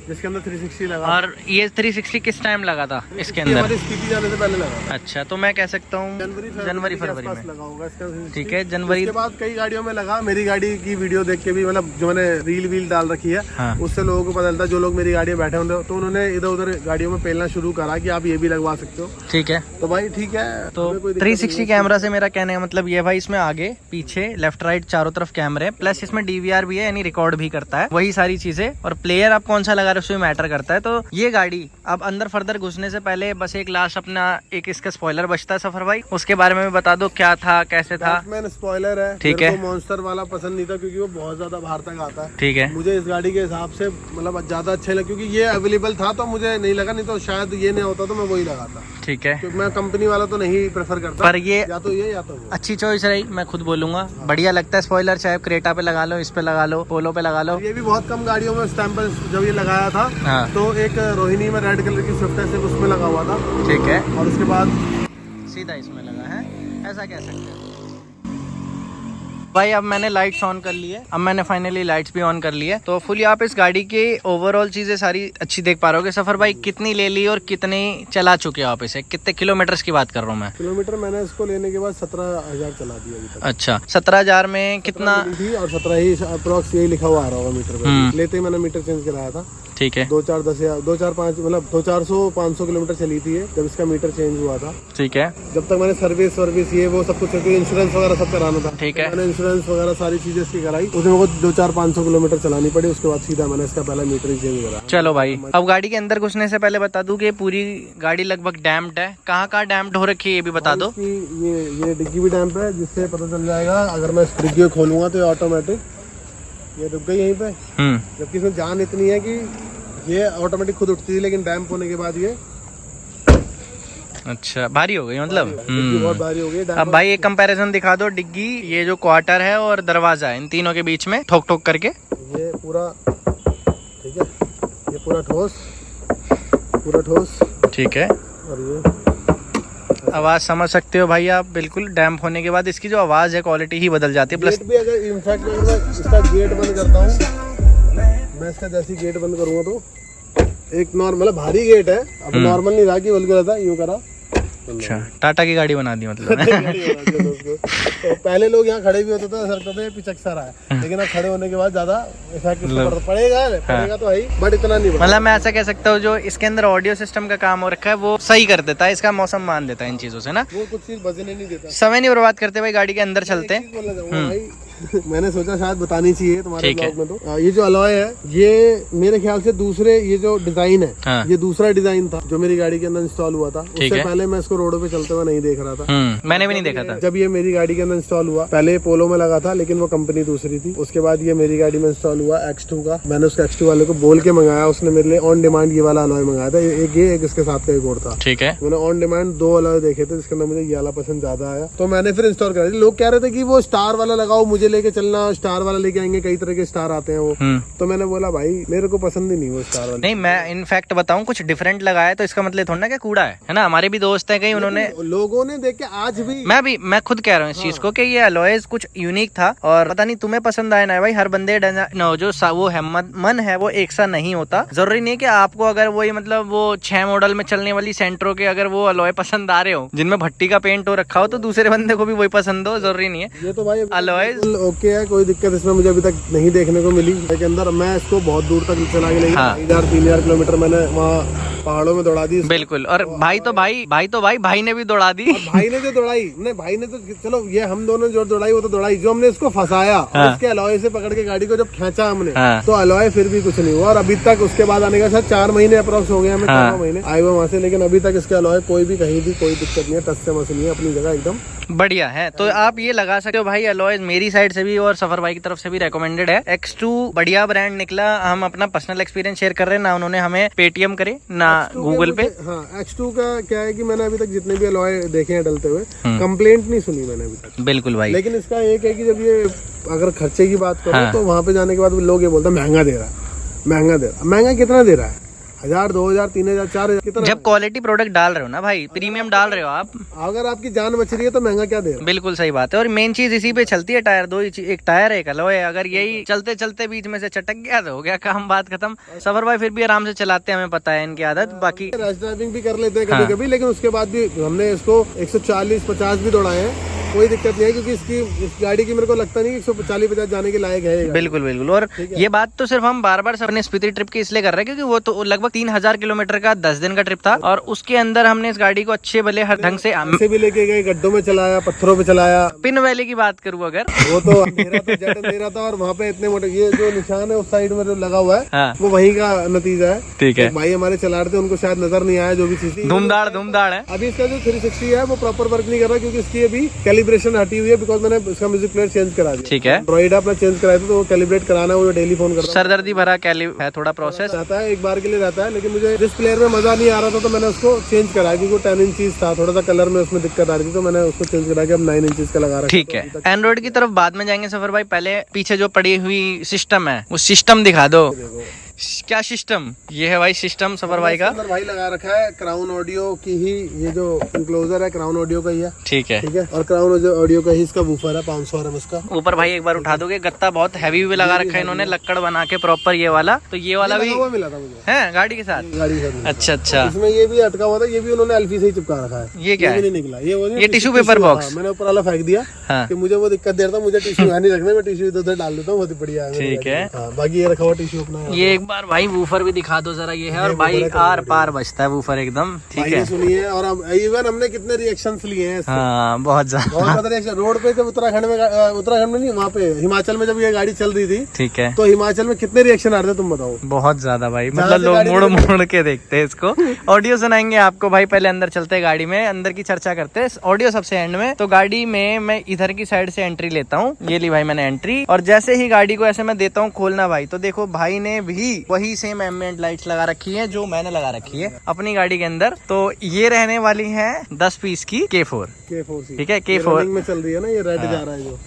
जिसके अंदर 360 लगा। और ये 360 किस टाइम लगा था इसके ये अंदर? हमारी स्पीति जाने से पहले लगा। अच्छा, तो मैं कह सकता हूँ जनवरी के फरवरी आसपास में। लगा होगा इसका 360। ठीक है, जनवरी। उसके बाद कई गाड़ियों में लगा। मेरी गाड़ी की वीडियो देख के भी, मतलब जो मैंने रील वील डाल रखी है, हाँ। उससे लोगों को पता चलता, जो लोग मेरी गाड़ी में बैठे होंगे तो उन्होंने इधर उधर गाड़ियों में पेलना शुरू करा कि आप ये भी लगवा सकते हो। ठीक है, तो भाई ठीक है। तो हमें कोई दिक्कत 360 नहीं है। कैमरा से मेरा कहने का मतलब ये है भाई, इसमें आगे पीछे लेफ्ट राइट चारों तरफ कैमरे, प्लस इसमें DVR भी है, यानी रिकॉर्ड भी करता है, वही सारी चीजें। और प्लेयर आप कौन सा लगा रहे हो उसमें मैटर करता है। तो ये गाड़ी अब अंदर फर्दर घुसने से पहले बस एक लास्ट अपना एक इसका स्पॉइलर बचता है सफर भाई, उसके बारे में भी बता दो क्या था कैसे था। बैटमैन स्पॉइलर है। ठीक मेरे है। को मॉन्स्टर वाला पसंद नहीं था क्योंकि वो बहुत ज्यादा बाहर तक आता है। ठीक है, मुझे इस गाड़ी के हिसाब से मतलब ज्यादा अच्छा लगा क्योंकि ये अवेलेबल था तो मुझे नहीं लगा, नहीं तो शायद ये नहीं होता तो मैं वही लगाता। ठीक है, क्योंकि मैं कंपनी वाला तो नहीं प्रेफर करता, पर ये या तो ये या तो वो। अच्छी चॉइस रही, मैं खुद बोलूंगा। बढ़िया लगता है स्पॉइलर, चाहे क्रेटा पे लगा लो, इस पे लगा लो, पोलो पे लगा लो। ये भी बहुत कम गाड़ियों में उस टाइम पर जब ये लगाया था, हाँ। तो एक रोहिणी में रेड कलर की स्विफ्ट है, सिर्फ उसमें लगा हुआ था। ठीक है, और उसके बाद सीधा इसमें लगा है, ऐसा कह सकते हैं भाई। अब मैंने लाइट्स ऑन कर ली है, अब मैंने फाइनली लाइट्स भी ऑन कर ली है, तो फुली आप इस गाड़ी के ओवरऑल चीजें सारी अच्छी देख पा रहे हो। सफर भाई कितनी ले ली और कितनी चला चुके हो आप इसे, कितने किलोमीटर की बात कर रहा हूँ मैं? किलोमीटर मैंने इसको लेने के बाद 17,000 चला दिया अभी तक। अच्छा, 17,000 में कितना? 17 मिली थी और 17 ही अप्रोक्स यही लिखा हुआ आ रहा होगा मीटर पे। लेते ही मैंने मीटर चेंज कराया था। ठीक है, 500 किलोमीटर चली थी ये, जब इसका मीटर चेंज हुआ था। ठीक है, जब तक मैंने सर्विस ये वो सब कुछ, इंश्योरेंस वगैरह सब कराना था। ठीक है। मैंने इंश्योरेंस वगैरह सारी चीजें इसकी कराई, उसमें मेरे को 200-500 किलोमीटर चलानी पड़ी। उसके बाद सीधा मैंने इसका पहला मीटर ही चेंज करा। चलो भाई, अब गाड़ी के अंदर घुसने से पहले बता दूं कि पूरी गाड़ी लगभग डैम्प्ड है। कहाँ कहाँ डैम्प्ड हो रखी है ये भी बता दो। ये डिग्गी भी डैम्प है, जिससे पता चल जाएगा अगर मैं इस डिग्गी को खोलूंगा तो ये ऑटोमेटिक ये रुक गई यहीं पे। जबकि इसमें जान इतनी है कि ये ऑटोमेटिक खुद उठती है, लेकिन डैम्प होने के बाद ये अच्छा भारी हो गई मतलब। डिग्गी बहुत भारी हो गई। अब भाई एक कंपैरिजन दिखा दो, डिग्गी, ये जो क्वार्टर है और दरवाजा है, इन तीनों के बीच में ठोक ठोक करके। ये पूरा ठीक है, ये पूरा ठोस। ठीक है, और ये आवाज समझ सकते हो भाई आप, बिल्कुल डैम्प होने के बाद इसकी जो आवाज है क्वालिटी ही बदल जाती है। प्लस गेट भी, अगर इनफैक्ट अगर मैं इसका गेट बंद करता हूँ, मैं इसका जैसे गेट बंद करूंगा तो एक नॉर्मल भारी गेट है। अब नॉर्मल नहीं रहा कि बल्कि रहता यूं करा। अच्छा, टाटा की गाड़ी बना दी मतलब। तो पहले लोग यहाँ खड़े भी होते थे, सर कहते पिचक सा रहा है, लेकिन अब खड़े होने के बाद ज्यादा इफेक्ट पड़ेगा तो है ही, बट इतना नहीं मतलब मैं ऐसा कह सकता हूँ, जो इसके अंदर ऑडियो सिस्टम का काम हो रखा है वो सही कर देता है, इसका मौसम मान देता है इन चीजों से ना। वो कुछ चीज बजने नहीं देता। समय नहीं बर्बाद करते भाई, गाड़ी के अंदर चलते हैं। एक चीज बोलना चाहूंगा भाई, मैंने सोचा शायद बतानी चाहिए तुम्हारे ठीक है। ब्लॉग में। तो ये जो अलॉय है, ये मेरे ख्याल से दूसरे, ये जो डिजाइन है, हाँ। ये दूसरा डिजाइन था जो मेरी गाड़ी के अंदर इंस्टॉल हुआ था। उससे है। पहले मैं इसको रोड पे चलते हुए नहीं देख रहा था। मैंने भी नहीं देखा था। जब ये मेरी गाड़ी के अंदर इंस्टॉल हुआ, पहले पोलो में लगा था, लेकिन वो कंपनी दूसरी थी। उसके बाद ये मेरी गाड़ी में इंस्टॉल हुआ X2 का। मैंने उसका X2 वाले को बोल के मंगाया, उसने मेरे लिए ऑन डिमांड ये वाला अलॉय मंगाया था। एक ये, एक इसके साथ का एक और था। ठीक है, मैंने ऑन डिमांड 2 अलॉय देखे थे, जिसके अंदर मुझे ये वाला पसंद ज्यादा आया, तो मैंने फिर इंस्टॉल करा दिया। लोग कह रहे थे कि वो स्टार वाला लगाओ, मुझे लेके चलना, स्टार वाला लेके आएंगे, कई तरह के स्टार आते हैं वो। तो मैंने बोला भाई मेरे को पसंद ही नहीं वो स्टार वाला। नहीं, मैं इनफैक्ट बताऊं, कुछ डिफरेंट लगाया तो इसका मतलब थोड़ा ना कि कूड़ा है ना। हमारे भी दोस्त हैं कहीं, उन्होंने, लोगों ने देख के आज भी मैं खुद कह रहा हूँ इस चीज को कि ये अलॉयज कुछ यूनिक था, और पता नहीं तुम्हें पसंद आया ना भाई। हर बंदे जो वो है मन है वो एक सा नहीं होता। जरूरी नहीं कि आपको अगर वही मतलब वो 6 मॉडल में चलने वाली सेंट्रो के अगर वो अलॉय पसंद आ रहे हो, जिनमें भट्टी का पेंट हो रखा हो, तो दूसरे बंदे को भी वही पसंद हो, जरूरी नहीं है। ये तो भाई अलॉयज ओके है, कोई दिक्कत इसमें मुझे अभी तक नहीं देखने को मिली। लेकिन अंदर मैं इसको बहुत दूर तक चला के नहीं, 3,000 किलोमीटर मैंने वहाँ पहाड़ों में दौड़ा दी। बिल्कुल, और भाई ने भी दौड़ा दी। भाई ने जो दौड़ाई, नहीं भाई ने तो चलो, ये हम दोनों जो दौड़ाई वो तो दौड़ाई, जो हमने इसको फंसाया और इसके अलॉय से पकड़ के गाड़ी को जब खींचा हमने, तो अलॉय फिर भी कुछ नहीं हुआ। और अभी तक उसके बाद आने का शायद 4 महीने अप्रोक्स हो गए हमें, 4 महीने आए हुए वहाँ से, लेकिन अभी तक इसके अलॉय कोई भी कहीं भी कोई दिक्कत नहीं है, टच से मस नहीं है, अपनी जगह एकदम बढ़िया है। तो आप ये लगा सकते हो भाई अलॉयज, मेरी साइड से भी और सफर भाई की तरफ से भी रेकमेंडेड है। X2 बढ़िया ब्रांड निकला। हम अपना पर्सनल एक्सपीरियंस शेयर कर रहे हैं ना, उन्होंने हमें पेटीएम करे ना गूगल पे। हाँ, X2 का क्या है कि मैंने अभी तक जितने भी अलॉय देखे हैं डलते हुए, कंप्लेंट नहीं सुनी मैंने अभी तक। बिल्कुल भाई, लेकिन इसका एक है कि जब ये अगर खर्चे की बात करो, तो वहाँ पे जाने के बाद लोग ये बोलते हैं महंगा दे रहा है। महंगा कितना दे रहा है? 1000, 2000, 3000, 4000 कितना। जब क्वालिटी प्रोडक्ट डाल रहे हो ना भाई, प्रीमियम डाल रहे हो आप, अगर आपकी जान बच रही है तो महंगा क्या दे रहा है। बिल्कुल सही बात है। और मेन चीज इसी पे चलती है, टायर दो ही एक टायर है, एक अलॉय है। अगर यही चलते चलते बीच में से चटक गया तो हो गया काम, बात खत्म। सफर भाई फिर भी आराम से चलाते हैं, हमें पता है इनकी आदत। बाकी रैश ड्राइविंग भी कर लेते हैं कभी कभी, लेकिन उसके बाद भी हमने इसको 140-50 भी दौड़ाए हैं, कोई दिक्कत नहीं है, क्योंकि इस गाड़ी की मेरे को लगता नहीं कि 140-50 जाने के लायक है ये गाड़ी। बिल्कुल बिल्कुल। और ये बात तो सिर्फ हम बार बार अपने स्पीति ट्रिप की इसलिए कर रहे हैं क्योंकि वो तो लगभग 3000 किलोमीटर का 10 दिन का ट्रिप था, और उसके अंदर हमने इस गाड़ी को अच्छे भले हर ढंग से ऐसे भी लेके गए, गड्ढों में चलाया, पत्थरों पे चलाया। पिन वैली की बात करूँ अगर, वो तो मेरा तो जेट मेरा था, और वहाँ पे इतने मोटे ये जो निशान है उस साइड में जो लगा हुआ है, हाँ। वो वहीं का नतीजा है। ठीक है। एक भाई हमारे चला रहे थे, उनको शायद नजर नहीं आया जो भी चीज थी। धूमधाड़ है। अभी इसका जो 360 है वो प्रॉपर वर्क नहीं कर रहा, क्योंकि इसकी अभी कैलिब्रेशन हटी हुई है, बिकॉज मैंने इसका म्यूजिक प्लेयर चेंज करा दिया। ठीक है। एंड्रॉइड अपना चेंज कराया था, तो वो कैलिब्रेट कराना, वो डेली फोन करता सरदर्दी भरा कैलिब है, थोड़ा प्रोसेस रहता है, एक बार के लिए रहता है। लेकिन मुझे जिस प्लेयर में मजा नहीं आ रहा था तो मैंने उसको चेंज कराया, क्योंकि वो 10 इंचीज था, थोड़ा सा कलर में उसमें दिक्कत आ रही थी, तो मैंने उसको चेंज करा के अब 9 इंचीज का लगा रखा। ठीक है। एंड्रॉइड की तरफ बाद में जाएंगे सफर भाई, पहले पीछे जो पड़ी हुई सिस्टम है उस सिस्टम दिखा दो। क्या सिस्टम? ये है भाई सिस्टम सफर भाई का। अंदर भाई लगा रखा है क्राउन ऑडियो की ही, ये जो इंक्लोजर है क्राउन ऑडियो का ही है। ठीक है। ठीक है। और क्राउन ऑडियो का ही इसका वूफर है 500 RMS का। ऊपर भाई एक बार उठा दोगे, गत्ता बहुत हैवी भी लगा रखा है इन्होंने, लक्कड़ बना के प्रॉपर ये वाला। तो ये वाला भी मिला था मुझे है गाड़ी के साथ। गाड़ी के साथ। अच्छा अच्छा। इसमें ये भी अटका हुआ था, ये भी उन्होंने एल्फी से ही चिपका रखा है। ये क्या है? नहीं निकला ये टिश्यू पेपर बॉक्स मैंने ऊपर वाला फेंक दिया हाँ। कि मुझे वो दिक्कत दे रहा था, मुझे टिश्यू नहीं रखना, मैं टिश्यू इधर डाल देता हूँ, बहुत बढ़िया है। ठीक है। बाकी ये रखा हुआ टिश्यू अपना। ये एक बार भाई वूफर भी दिखा दो जरा, ये है। और भाई आर पार बचता है वूफर एकदम। ठीक है। सुनिए, और इवन हमने कितने रिएक्शंस लिए हैं इससे। हाँ बहुत ज्यादा। बहुत ज्यादा रिएक्शन। रोड पे जब उत्तराखंड में नहीं, वहाँ पे हिमाचल में जब ये गाड़ी चल रही थी, ठीक है, तो हिमाचल में कितने रिएक्शन आ रहे थे तुम बताओ। बहुत ज्यादा भाई, मतलब लोग मुड़ मुड़ के देखते हैं इसको। ऑडियो सुनाएंगे आपको भाई, पहले अंदर चलते हैं, गाड़ी में अंदर की चर्चा करते हैं, ऑडियो सबसे एंड में। तो गाड़ी में मैं इधर की साइड से एंट्री लेता हूँ, ये ली भाई मैंने एंट्री, और जैसे ही गाड़ी को ऐसे मैं देता हूँ खोलना भाई, तो देखो भाई ने भी वही सेम एम्बिएंट लाइट्स लगा रखी है जो मैंने लगा रखी है अपनी गाड़ी के अंदर। तो ये रहने वाली है 10 पीस की K4। ठीक है, K4 में चल रही है ना, ये रेड जा रहा है जो,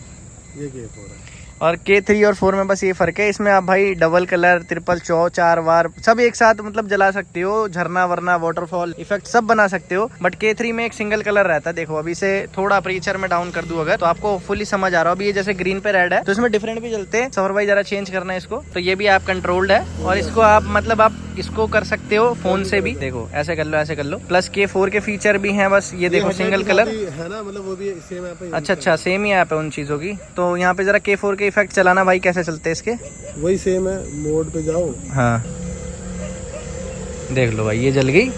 ये K4 है। और K3 और 4 में बस ये फर्क है, इसमें आप भाई डबल कलर, ट्रिपल चौ, 4 वार सब एक साथ मतलब जला सकते हो, झरना वरना वाटरफॉल इफेक्ट सब बना सकते हो। बट K3 में एक सिंगल कलर रहता है। देखो अभी से थोड़ा अपर्चर में डाउन कर दूं अगर, तो आपको फुली समझ आ रहा हो। अभी ये जैसे ग्रीन पे रेड है, तो इसमें डिफरेंट भी चलते हैं। सफर भाई जरा चेंज करना है इसको, तो ये भी आप कंट्रोल्ड है, और इसको आप मतलब आप इसको कर सकते हो फोन से भी। देखो ऐसे कर लो, ऐसे कर लो। प्लस K4 के फीचर भी हैं, बस ये देखो सिंगल कलर है ना, मतलब वो भी सेम ऐप है। अच्छा अच्छा, सेम ही ऐप है उन चीजों की। तो यहाँ पे जरा K4 के इफेक्ट चलाना भाई, कैसे चलते हैं इसके? वही सेम है, मोड पे जाओ। हाँ देख लो भाई, ये जल गई।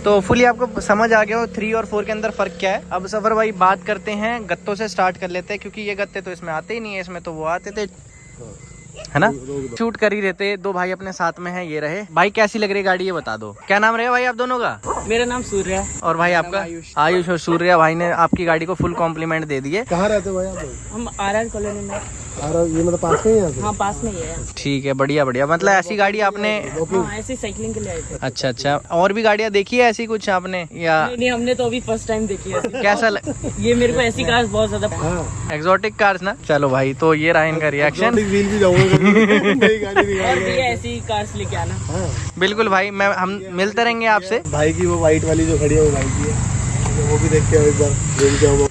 तो फुली आपको समझ आ गया हो 3 और 4 के अंदर फर्क क्या है। अब सफर भाई बात करते हैं गत्तों से, स्टार्ट कर लेते हैं, क्योंकि ये गत्ते तो इसमें आते ही नहीं है, इसमें तो वो आते थे, है ना। शूट कर ही रहते, दो भाई अपने साथ में हैं, ये रहे। भाई कैसी लग रही गाड़ी ये बता दो। क्या नाम रहे भाई आप दोनों का? मेरा नाम सूर्य है। और भाई आपका? आयुष। और सूर्या भाई ने आपकी गाड़ी को फुल कॉम्प्लीमेंट दे दिए। कहाँ रहते हो भाई आप? हम RR कॉलोनी में। ये मतलब पास में ही है? हाँ पास में ही है। ठीक है, बढ़िया बढ़िया। मतलब ऐसी गाड़ी आपने? हाँ ऐसी साइकिलिंग के लिए आए थे। अच्छा अच्छा। और भी गाड़ियाँ देखी है ऐसी कुछ आपने या? नहीं हमने तो अभी फर्स्ट टाइम देखी है। कैसा ये मेरे को ऐसी कार्स बहुत ज्यादा एक्सोटिक कार्स ना। चलो भाई, तो ये रहा इनका रिएक्शन। व्हील भी जाऊंगा और भैया ऐसी कार्स लेके आना। बिल्कुल भाई, हम मिलते रहेंगे आपसे। भाई की वो व्हाइट वाली जो खड़ी है वो भाई की है, वो भी देख के आओ एक बार।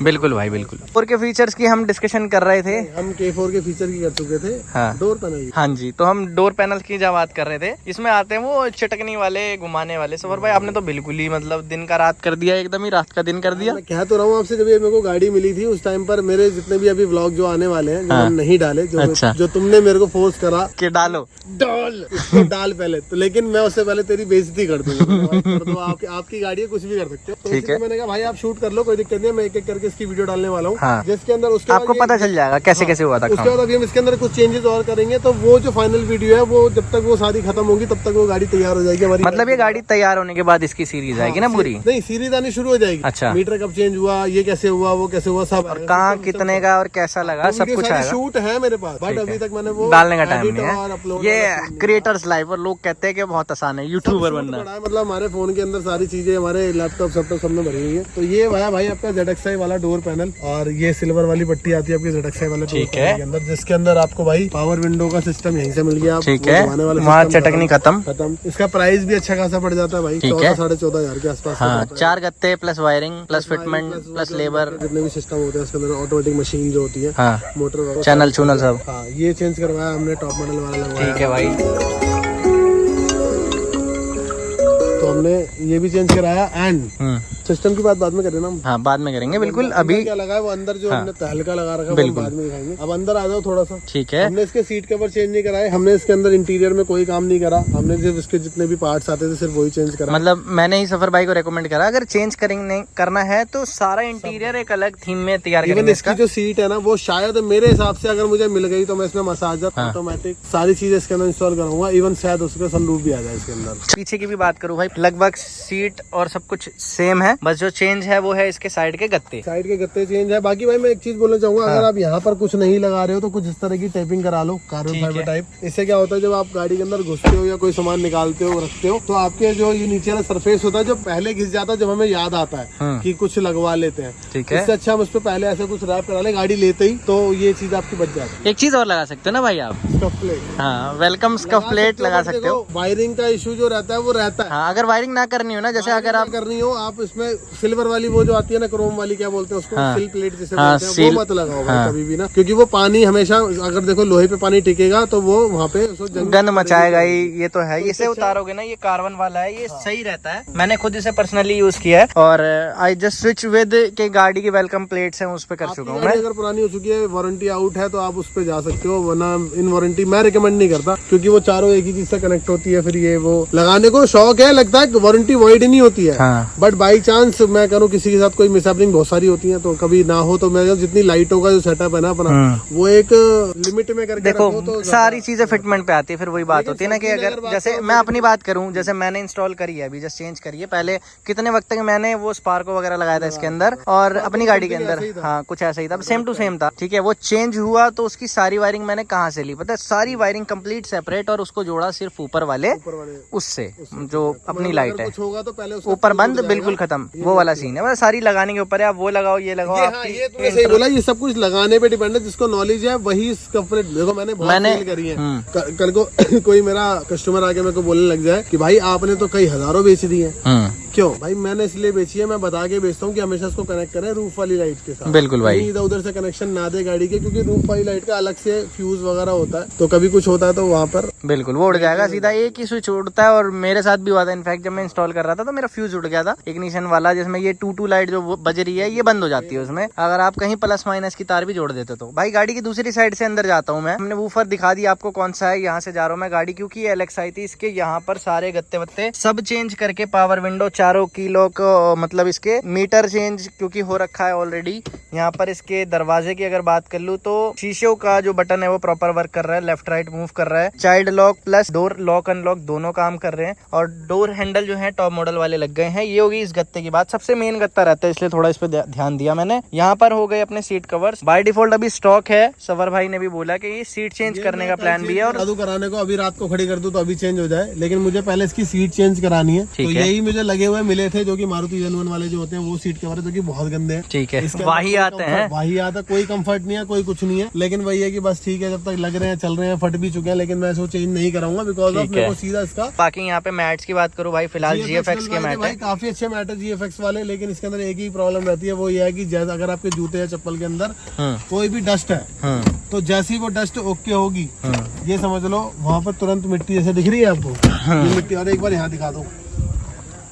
बिल्कुल भाई बिल्कुल। K4 के फीचर्स की हम डिस्कशन कर रहे थे। हम K4 के फीचर की कर चुके थे। हाँ। Door panel. हाँ जी, तो हम डोर पैनल की जब बात कर रहे थे, इसमें आते हैं वो चटकनी वाले, घुमाने वाले। सफर भाई आपने तो बिल्कुल ही मतलब दिन का रात कर दिया, एकदम ही रात का दिन कर दिया। मैं कह तो रहा हूँ आपसे, जब ये मेरे को गाड़ी मिली थी उस टाइम पर मेरे जितने भी अभी व्लॉग जो आने वाले हैं, जो हाँ। नहीं डाले, जो अच्छा। जो तुमने मेरे को फोर्स करा कि डालो, डाल इसको डाल पहले तो, लेकिन मैं उससे पहले तेरी बेइज्जती कर दूंगा। आपकी गाड़ी है, कुछ भी कर सकते हो। तो ठीक है। मैंने कहा भाई आप शूट कर लो, कोई दिक्कत नहीं है, मैं एक एक करके इसकी वीडियो डालने वाला हूँ। हाँ। जिसके अंदर उसके आपको पता चल जाएगा कैसे कैसे हुआ था उसके बाद अभी हम इसके अंदर कुछ चेंजेस और करेंगे, तो वो जो फाइनल वीडियो है वो जब तक वो सारी खत्म होगी तब तक वो गाड़ी तैयार हो जाएगी हमारी। मतलब ये गाड़ी तैयार होने के बाद इसकी सीरीज आएगी ना पूरी? नहीं, सीरीज आनी शुरू हो जाएगी। अच्छा। मीटर कब चेंज हुआ, ये कैसे हुआ, वो कैसे हुआ, सब। और कहाँ कितने का और कैसा लगा, सब कुछ आएगा। शूट है मेरे पास, बट अभी तक मैंने वो डालने का टाइम नहीं और है। अपलोड ये क्रिएटर्स लाइफ, और लोग कहते हैं कि बहुत आसान है यूट्यूबर बनना। मतलब हमारे फोन के अंदर सारी चीजें, हमारे लैपटॉप सब में भरी हुई है। है। तो ये भाई आपका ZXi वाला डोर पैनल, और ये सिल्वर वाली पट्टी आती है आपकी ZXi वाले डोर पैनल के अंदर, जिसके अंदर आपको भाई पावर विंडो का सिस्टम यहीं से मिल गया। ठीक है, वहाँ चटकनी खत्म। इसका प्राइस भी अच्छा खासा पड़ जाता है भाई, 14,500 के आसपास। हाँ, 4 गत्ते plus wiring plus fitment plus labour, जितने भी सिस्टम होते हैं उसके अंदर, ऑटोमेटिक मशीन जो होती है, हाँ, मोटर चैनल चूनल सब। हाँ, ये चेंज करवाया हमने, टॉप मॉडल वाला लगवाया। ठीक है भाई, तो हमने ये भी चेंज कराया। एंड सिस्टम की बात बाद में करें ना हम। हाँ, बाद में करेंगे बिल्कुल। अभी क्या लगा है वो अंदर जो हमने तहलका लगा रखा है वो बाद में दिखाएंगे। अब अंदर आ जाओ थोड़ा सा। ठीक है। हमने इसके सीट कवर चेंज नहीं कराए, हमने इसके अंदर इंटीरियर में कोई काम नहीं करा, हमने सिर्फ इसके जितने भी पार्ट्स आते थे सिर्फ वही चेंज करा। मतलब मैंने ही सफर भाई को रेकमेंड करा, अगर चेंज करेंगे करना है तो सारा इंटीरियर एक अलग थीम में तैयार करेंगे। इसकी जो सीट है ना वो शायद मेरे हिसाब से अगर मुझे मिल गई तो मैं इसमें मसाजर ऑटोमेटिक सारी चीजें इसके अंदर इंस्टॉल कराऊंगा। इवन शायद उसका सनरूफ भी आ जाए इसके अंदर। पीछे की भी बात करूँ भाई, लगभग सीट और सब कुछ सेम है, बस जो चेंज है वो है इसके साइड के गत्ते। साइड के गत्ते चेंज है। बाकी भाई मैं एक चीज बोलना चाहूंगा, अगर आप यहाँ पर कुछ नहीं लगा रहे हो तो कुछ इस तरह की टेपिंग करा लो, कार्बन फाइबर टाइप। इससे क्या होता है, जब आप गाड़ी के अंदर घुसते हो या कोई सामान निकालते हो रखते हो तो आपके जो ये नीचे वाला सरफेस होता है जो पहले घिस जाता है, जब हमें याद आता है कि कुछ लगवा लेते हैं, ठीक है, इससे अच्छा हम उस पर पहले ऐसे कुछ रैप करा ले गाड़ी लेते ही, तो ये चीज आपकी बच जाती है। एक चीज और लगा सकते हो ना भाई आप, स्कफ प्लेट। हाँ, वेलकम स्कफ प्लेट लगा सकते हो। वायरिंग का इशू जो रहता है वो रहता है। हाँ, अगर वायरिंग ना करनी हो ना, जैसे अगर आप करनी हो, आप इसमें सिल्वर वाली वो जो आती है ना, क्रोम वाली क्या बोलते हैं उसको, सिल प्लेट जिसे हाँ, बोलते हैं, वो मत लगाओ भाई कभी भी ना, क्योंकि वो पानी हमेशा, अगर देखो लोहे पे पानी टिकेगा तो वो वहाँ पे गंद मचाएगा ही, ये तो है। इसे उतारोगे ना, ये कार्बन वाला है, ये सही रहता है। मैंने खुद इसे पर्सनली यूज किया है और आई जस्ट स्विच विद के गाड़ी की वेलकम प्लेट्स हैं उस पे कर चुका हूँ मैं। अगर पुरानी हो चुकी है, वारंटी आउट है, तो आप उस पे जा सकते हो, वरना इन वारंटी मैं रिकमेंड नहीं करता, क्योंकि वो चारों एक ही चीज से कनेक्ट होती है। फिर ये वो लगाने को शौक है, लगता है वारंटी वॉइड नहीं होती है, बट बाई चांस मैं करूँ किसी के साथ कोई मिसहैपनिंग बहुत सारी होती है, तो कभी ना हो तो मैं जितनी लाइटों का जो सेटअप है ना अपना, वो एक लिमिट में करके देखो रखो तो सारी चीजें फिटमेंट पे आती है। फिर वही बात होती है ना कि अगर जैसे मैं अपनी बात करूं, जैसे मैंने इंस्टॉल करी है अभी, जस्ट चेंज करी है। पहले कितने वक्त तक मैंने वो स्पार्को वगैरह लगाया था इसके अंदर और अपनी गाड़ी के अंदर, हाँ कुछ ऐसा ही था, सेम टू सेम था। ठीक है, वो चेंज हुआ तो उसकी सारी वायरिंग मैंने कहाँ से ली पता है, सारी वायरिंग कंप्लीट सेपरेट, और उसको जोड़ा सिर्फ ऊपर वाले उससे जो अपनी लाइट है, ऊपर बंद बिल्कुल खत्म, वो वाला सीन है। मतलब सारी लगाने के ऊपर है, आप वो लगाओ ये लगाओ। ये तुमने सही बोला, ये सब कुछ लगाने पे डिपेंड है, जिसको नॉलेज है वही स्कफ। देखो मैंने बहुत करी है, कल को कोई मेरा कस्टमर आके मेरे को बोलने लग जाए कि भाई आपने तो कई हजारों बेच दी है, क्यों भाई मैंने इसलिए बेची है, मैं बता के बेचता हूँ कि हमेशा इसको कनेक्ट करें रूफ वाली लाइट के साथ। बिल्कुल भाई, इधर उधर से कनेक्शन ना दे गाड़ी के, क्योंकि रूफ वाली लाइट का अलग से फ्यूज वगैरह होता है, तो कभी कुछ होता है तो वहाँ पर बिल्कुल वो उड़ जाएगा सीधा, एक ही स्विच उड़ता है। और मेरे साथ भी हुआ था, इनफैक्ट जब मैं इंस्टॉल कर रहा था तो मेरा फ्यूज उड़ गया था इग्निशन वाला, जिसमें ये 2-2 लाइट जो बज रही है ये बंद हो जाती है उसमें, अगर आप कहीं प्लस माइनस की तार भी जोड़ देते तो। भाई गाड़ी की दूसरी साइड से अंदर जाता हूँ मैं, हमने वूफर दिखा दिया आपको कौन सा है, यहाँ से जा रहा हूँ मैं गाड़ी, क्योंकि ये LXi थी, इसके यहाँ पर सारे गत्ते वत्ते सब चेंज करके, पावर विंडो चारों की लॉक, मतलब इसके मीटर चेंज क्योंकि हो रखा है ऑलरेडी। यहाँ पर इसके दरवाजे की अगर बात कर लूँ तो शीशों का जो बटन है वो प्रॉपर वर्क कर रहा है, लेफ्ट राइट मूव कर रहा है, child lock plus door lock unlock दोनों काम कर रहे हैं, और डोर हैंडल जो है टॉप मॉडल वाले लग गए हैं। ये होगी इस गत्ते की बात, सबसे मेन गत्ता रहता है इसलिए थोड़ा इस पे ध्यान दिया मैंने। यहाँ पर हो गए अपने सीट कवर्स, बाय डिफॉल्ट अभी स्टॉक है, सवर भाई ने भी बोला कि ये सीट चेंज करने का प्लान भी है, और जादू कराने को अभी रात को खड़ी कर दूं तो अभी चेंज हो जाए, लेकिन मुझे पहले इसकी सीट चेंज करानी है। तो यही मुझे लगे हुए मिले थे, जो कि मारुति जेनुइन वाले जो होते हैं वो सीट कवर है, जो कि बहुत गंदे हैं। ठीक है, वही आते हैं, वही आता, कोई कंफर्ट नहीं है, कोई कुछ नहीं है, लेकिन वही है कि बस ठीक है, जब तक लग रहे हैं चल रहे हैं, फट भी चुके हैं, लेकिन मैं इसको चेंज नहीं कराऊंगा बिकॉज ऑफ मेरे को सीधा इसका। बाकी यहाँ पे मैट्स की बात करूँ भाई, फिलहाल GFX के मैट है, काफी अच्छे मैट है GFX वाले, लेकिन इसके अंदर एक ही प्रॉब्लम रहती है, वो ये है कि जैसे अगर आपके जूते या चप्पल के अंदर कोई भी डस्ट है, तो जैसी वो डस्ट ओके होगी, ये समझ लो वहाँ पर तुरंत मिट्टी जैसे दिख रही है आपको, ये मिट्टी, और एक बार यहाँ दिखा दो,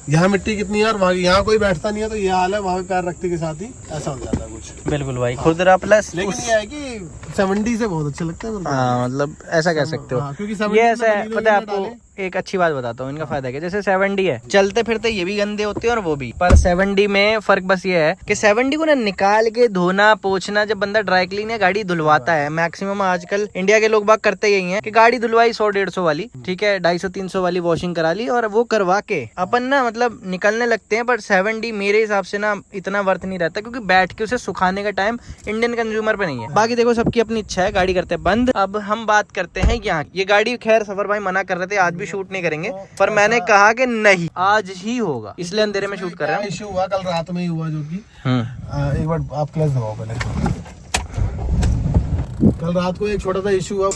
यहाँ मिट्टी कितनी है, और वहाँ यहाँ कोई बैठता नहीं है, तो ये हाल है, वहाँ पे पैर रखते के साथ ही ऐसा हो जाता है कुछ। बिल्कुल भाई, खुदरा प्लस, लेकिन ये है कि 70 से बहुत अच्छा लगता है। हाँ, मतलब ऐसा कह सकते हो, क्योंकि ये ऐसा है, पता है आपको एक अच्छी बात बताता हूँ, इनका फायदा क्या, जैसे 7D है, चलते फिरते ये भी गंदे होते हैं और वो भी, पर 7D में फर्क बस ये है कि 7D को ना निकाल के धोना पोछना, जब बंदा ड्राई क्लीन या गाड़ी धुलवाता है, मैक्सिमम आजकल इंडिया के लोग बाग करते यही हैं कि गाड़ी धुलवाई 100-150 वाली, ठीक है, 250-300 वाली वॉशिंग करा ली, और वो करवा के अपन ना मतलब निकलने लगते हैं। पर 7D मेरे हिसाब से ना इतना वर्थ नहीं रहता, क्योंकि बैठ के उसे सुखाने का टाइम इंडियन कंज्यूमर पे नहीं है। बाकी देखो सबकी अपनी इच्छा है, गाड़ी करते हैं बंद। अब हम बात करते हैं यहाँ, ये गाड़ी खैर सफर भाई मना कर रहे थे, आज भी शूट नहीं करेंगे, पर मैंने कहा कि नहीं आज ही होगा, इसलिए अंधेरे में शूट कर रहे हैं। इशू हुआ कल रात में ही हुआ, जो कि एक बार आप क्लच दबाओ पहले। कल रात को एक छोटा सा इशू हुआ,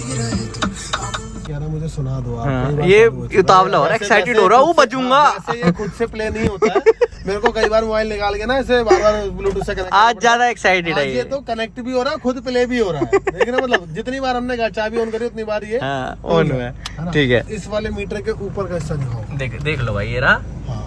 कह रहा मुझे सुना दो आप। हाँ, ये उतावला हो रहा है, एक्साइटेड हो रहा है, वो बचूंगा। ऐसे ये खुद से प्ले नहीं होता है। मेरे को कई बार मोबाइल निकाल के ना ऐसे बार-बार ब्लूटूथ से कनेक्ट, आज ज्यादा एक्साइटेड है ये तो कनेक्ट भी हो रहा है, खुद प्ले भी हो रहा है। लेकिन मतलब जितनी बार हमने चाबी ऑन करी उतनी बार ये ऑन हुआ है। ठीक है, इस वाले मीटर के ऊपर का हिस्सा दिखाओ, देख लो भाई, ये रहा। हाँ,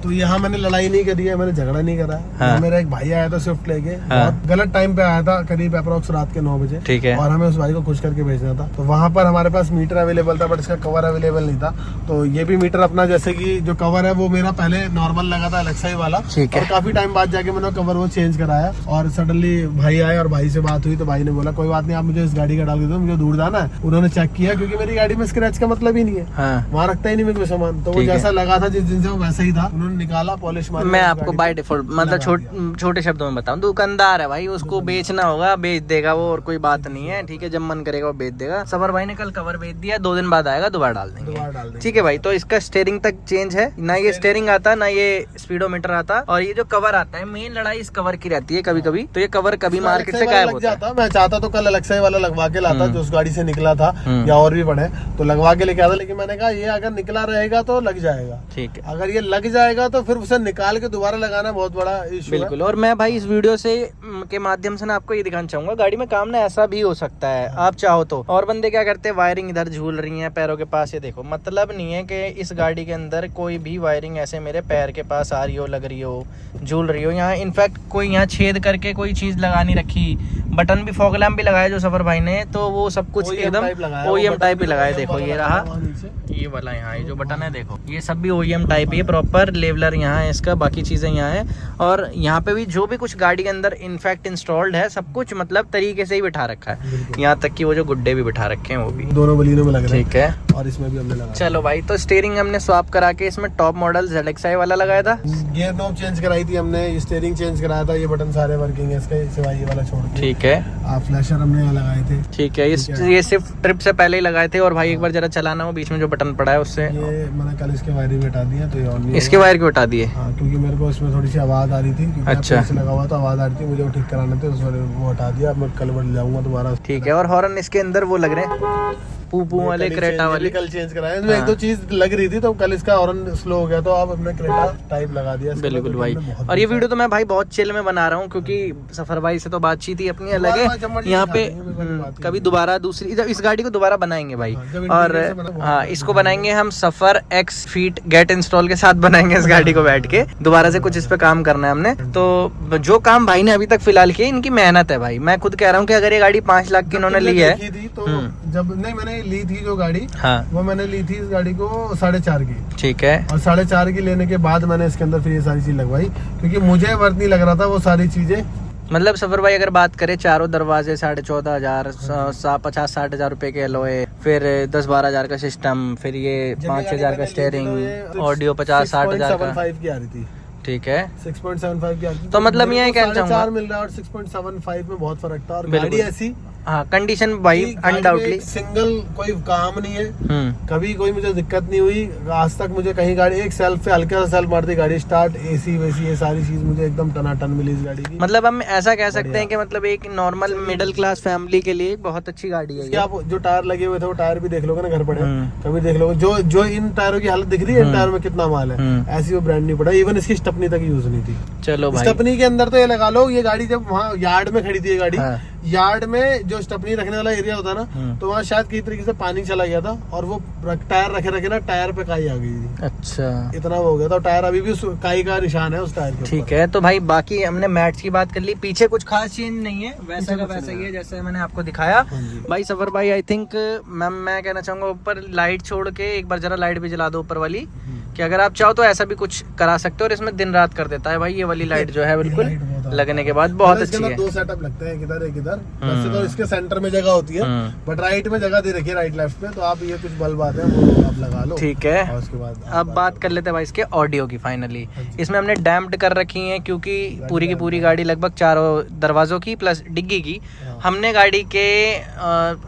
तो यहाँ मैंने लड़ाई नहीं करी है, मैंने झगड़ा नहीं करा। हाँ। मेरा एक भाई आया था स्विफ्ट लेके, बहुत गलत टाइम पे आया था, करीब अप्रोक्स रात के 9 बजे। ठीक है, और हमें उस भाई को खुश करके भेजना था, तो वहाँ पर हमारे पास मीटर अवेलेबल था, बट इसका कवर अवेलेबल नहीं था। तो ये भी मीटर अपना, जैसे कि जो कवर है वो मेरा पहले नॉर्मल लगा था एलेक्सा वाला, ठीक है। और काफी टाइम बाद जाके मैंने कवर वो चेंज कराया, और सडनली भाई आए और भाई से बात हुई, तो भाई ने बोला कोई बात नहीं, आप मुझे इस गाड़ी का डाल के दो, मुझे दूर जाना है। उन्होंने चेक किया, क्योंकि मेरी गाड़ी में स्क्रैच का मतलब ही नहीं है, वहाँ रखता ही नहीं मैं कोई सामान, तो वो जैसा लगा था जिस दिन से वो वैसा ही था। उन्होंने निकाला, पॉलिश मारी। मैं आपको बाय डिफॉल्ट मतलब छोटे शब्दों में बताऊं, दुकानदार है भाई, उसको बेचना होगा बेच देगा वो, और कोई बात नहीं है। ठीक है, जब मन करेगा वो बेच देगा। सबर भाई ने कल कवर बेच दिया, 2 दिन बाद आएगा, दोबारा डाल देंगे। ठीक है भाई, तो इसका स्टीयरिंग तक चेंज है, ना ये स्टीयरिंग आता, ना ये स्पीडोमीटर आता, और ये जो कवर आता है, मेन लड़ाई इस कवर की रहती है। कभी कभी तो ये कवर कभी मार्केट से गायब होता है। मैं चाहता तो कल एलेक्सा वाला लगवा के लाता, जो उस गाड़ी से निकला था, या और भी बड़े तो लगवा के लेके आता, लेकिन मैंने कहा ये अगर निकला रहेगा तो लग जाएगा। ठीक है, अगर ये लग जाएगा तो फिर उसे निकाल के दोबारा लगाना बहुत बड़ा इशू है। बिल्कुल। और मैं भाई इस वीडियो से के माध्यम से ना आपको ये दिखाना चाहूंगा, गाड़ी में काम ना ऐसा भी हो सकता है, आप चाहो तो। और बंदे क्या करते हैं, वायरिंग इधर झूल रही है पैरों के पास, ये देखो, मतलब नहीं है कि इस गाड़ी के अंदर कोई भी वायरिंग ऐसे मेरे पैर के पास आ रही हो, लग रही हो, झूल रही हो। यहाँ इनफैक्ट कोई यहाँ छेद करके कोई चीज लगा नहीं रखी, बटन भी, फॉग लैम्प भी लगाया जो सफर भाई ने, तो वो सब कुछ एकदम OEM टाइप ही लगाया। देखो ये रहा, ये वाला यहाँ ये जो बटन है, देखो ये सब भी OEM टाइप ही है, प्रॉपर लेवलर यहाँ है इसका, बाकी चीजें यहाँ है। और यहाँ पे भी जो भी कुछ गाड़ी के अंदर इनफैक्ट इंस्टॉल्ड है, सब कुछ मतलब तरीके से ही बिठा रखा है, यहाँ तक कि वो जो गुड्डे भी बिठा रखे हैं वो भी दोनों बलिनों में लग रहे हैं। ठीक है, और इसमें भी हमने लगाया। चलो भाई, तो स्टीयरिंग हमने स्वैप करा के इसमें टॉप मॉडल ZXi वाला लगाया था, गियर नॉब चेंज कराई थी हमने, स्टीयरिंग चेंज कराया था, ये बटन सारे वर्किंग है इसके सिवाय ये वाला छोड़ के। ठीक है, फ्लैशर हमने यहाँ लगाए थे। ठीक है, ये सिर्फ ट्रिप से पहले ही लगाए थे, और भाई एक बार जरा चलाना, वो बीच में जो बटन पड़ा है उससे, ये मैंने कल इसके वायर भी हटा दिया, तो ये ऑन नहीं इसके वायर क्यों हटा दिए? हाँ, क्योंकि मेरे को इसमें थोड़ी सी आवाज आ रही थी, क्योंकि अच्छा, लगा हुआ तो आवाज आ रही थी, मुझे वो ठीक कराना था, उस वो हटा दिया। अब मैं कल बढ़ जाऊंगा दोबारा। ठीक है, और हॉर्न इसके अंदर वो लग रहे हैं पू वाले, क्रेटा वाले, कल चेंज कराया। इसमें एक दो चीज लग रही थी, तो कल इसका हॉर्न स्लो हो गया, तो अब हमने क्रेटा टाइप लगा दिया। बिल्कुल भाई। और ये वीडियो तो मैं भाई बहुत चिल में बना रहा हूँ, क्योंकि सफर भाई से तो बातचीत ही अपनी अलग है। यहाँ पे कभी दोबारा दूसरी इस गाड़ी को दोबारा बनाएंगे भाई, और हाँ, इसको बनाएंगे हम सफर X फीट गेट इंस्टॉल के साथ बनाएंगे इस गाड़ी को, बैठ के दोबारा से कुछ इस पे काम करना है हमने। तो जो काम भाई ने अभी तक फिलहाल किया, इनकी मेहनत है भाई। मैं खुद कह रहा हूँ कि अगर ये गाड़ी 5 लाख की इन्होंने ली है, तो जब नहीं मैंने ली थी जो गाड़ी, हाँ, वो मैंने ली थी इस गाड़ी को 4.5 की। ठीक है, और 4.5 की लेने के बाद मैंने इसके अंदर फिर ये सारी चीज लगवाई, क्योंकि मुझे वर्थ नहीं लग रहा था वो सारी चीजें। मतलब सफर भाई अगर बात करें, चारों दरवाजे 14,500, 50-60 हजार रुपए के एलॉय, फिर 10-12 हजार का सिस्टम, फिर ये 5-6 हजार का स्टीयरिंग, ऑडियो 50-60 हजार का की आ रही थी। ठीक है, 6.75 की आ रही थी। तो मतलब ये कहना चाहूंगा 4 मिल रहा है और 6.75 में बहुत फर्क था। और गाड़ी ऐसी, हाँ, कंडीशन भाई अनडाउटली सिंगल कोई काम नहीं है, कभी कोई मुझे दिक्कत नहीं हुई आज तक। मुझे कहीं गाड़ी एक सेल्फ पे हल्का सा सेल्फ मारती गाड़ी स्टार्ट, एसी वेसी ये सारी चीज मुझे एकदम टनाटन मिली इस गाड़ी की। मतलब हम ऐसा कह सकते हैं कि मतलब एक नॉर्मल मिडिल क्लास फैमिली के लिए बहुत अच्छी गाड़ी है। आप जो टायर लगे हुए थे वो टायर भी देख लोगे ना घर पड़े, कभी देख लोगे जो इन टायरों की हालत दिख रही है, इन टायरों में कितना माल है, ऐसी वो ब्रांड नहीं पड़ा। इवन इसकी स्टपनी तक यूज नहीं थी। चलो भाई, स्टपनी के अंदर तो ये लगा लो, ये गाड़ी जब वहाँ यार्ड में खड़ी थी, ये गाड़ी यार्ड में जो स्टपनी रखने वाला एरिया होता है ना, तो वहाँ शायद किसी तरीके से पानी चला गया था, और वो टायर रखे ना, टायर पे काई आ गई थी। अच्छा, इतना हो गया था। टायर अभी भी काई का निशान है उस टायर के। ठीक है, तो भाई बाकी हमने मैट्स की बात कर ली, पीछे कुछ खास चेंज नहीं है, वैसा का वैसा ही है जैसे मैंने आपको दिखाया। भाई सफर भाई आई थिंक मैं कहना चाहूंगा, ऊपर लाइट छोड़ के एक बार जरा लाइट भी जला दो ऊपर वाली, कि अगर आप चाहो तो ऐसा भी कुछ करा सकते हो। और इसमें दिन रात कर देता है भाई ये वाली लाइट जो है, बिल्कुल लगने के बाद बहुत इसके अच्छी अंदर है। 2 सेटअप लगते हैं, एक इधर एक इधर। वैसे तो इसके सेंटर में जगह होती है, बट राइट में जगह दे रखी है, राइट लेफ्ट पे। तो आप ये कुछ बल्ब आते हैं वो आप लगा लो, ठीक है। और उसके बाद अब बात कर लेते हैं भाई इसके ऑडियो की फाइनली। इसमें हमने डैम्प्ड कर रखी है क्योंकि पूरी की पूरी गाड़ी लगभग 4 दरवाजों की प्लस डिग्गी की। हमने गाड़ी के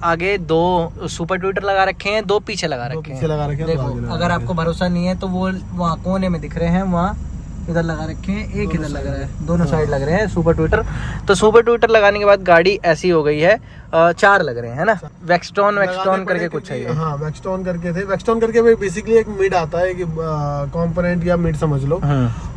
आगे 2 सुपर ट्विटर लगा रखे हैं, 2 पीछे लगा रखे पीछे लगा रखे हैं। हैं, देखो तो आगे लगा अगर रखे आपको भरोसा नहीं है तो वो वहाँ कोने में दिख रहे हैं, वहाँ इधर लगा रखे हैं, एक इधर लग रहा है, दोनों साइड लग रहे हैं सुपर ट्विटर। तो सुपर ट्विटर लगाने के बाद गाड़ी ऐसी हो गई है, 4 लग रहे हैं, है ना। वैक्सटोन लगाने करके पड़े कुछ है ये। क्योंकि- हाँ, वैक्सटोन करके थे। वैक्सटोन करके बेसिकली एक मिड आता है कि कंपोनेंट या मिड समझ लो,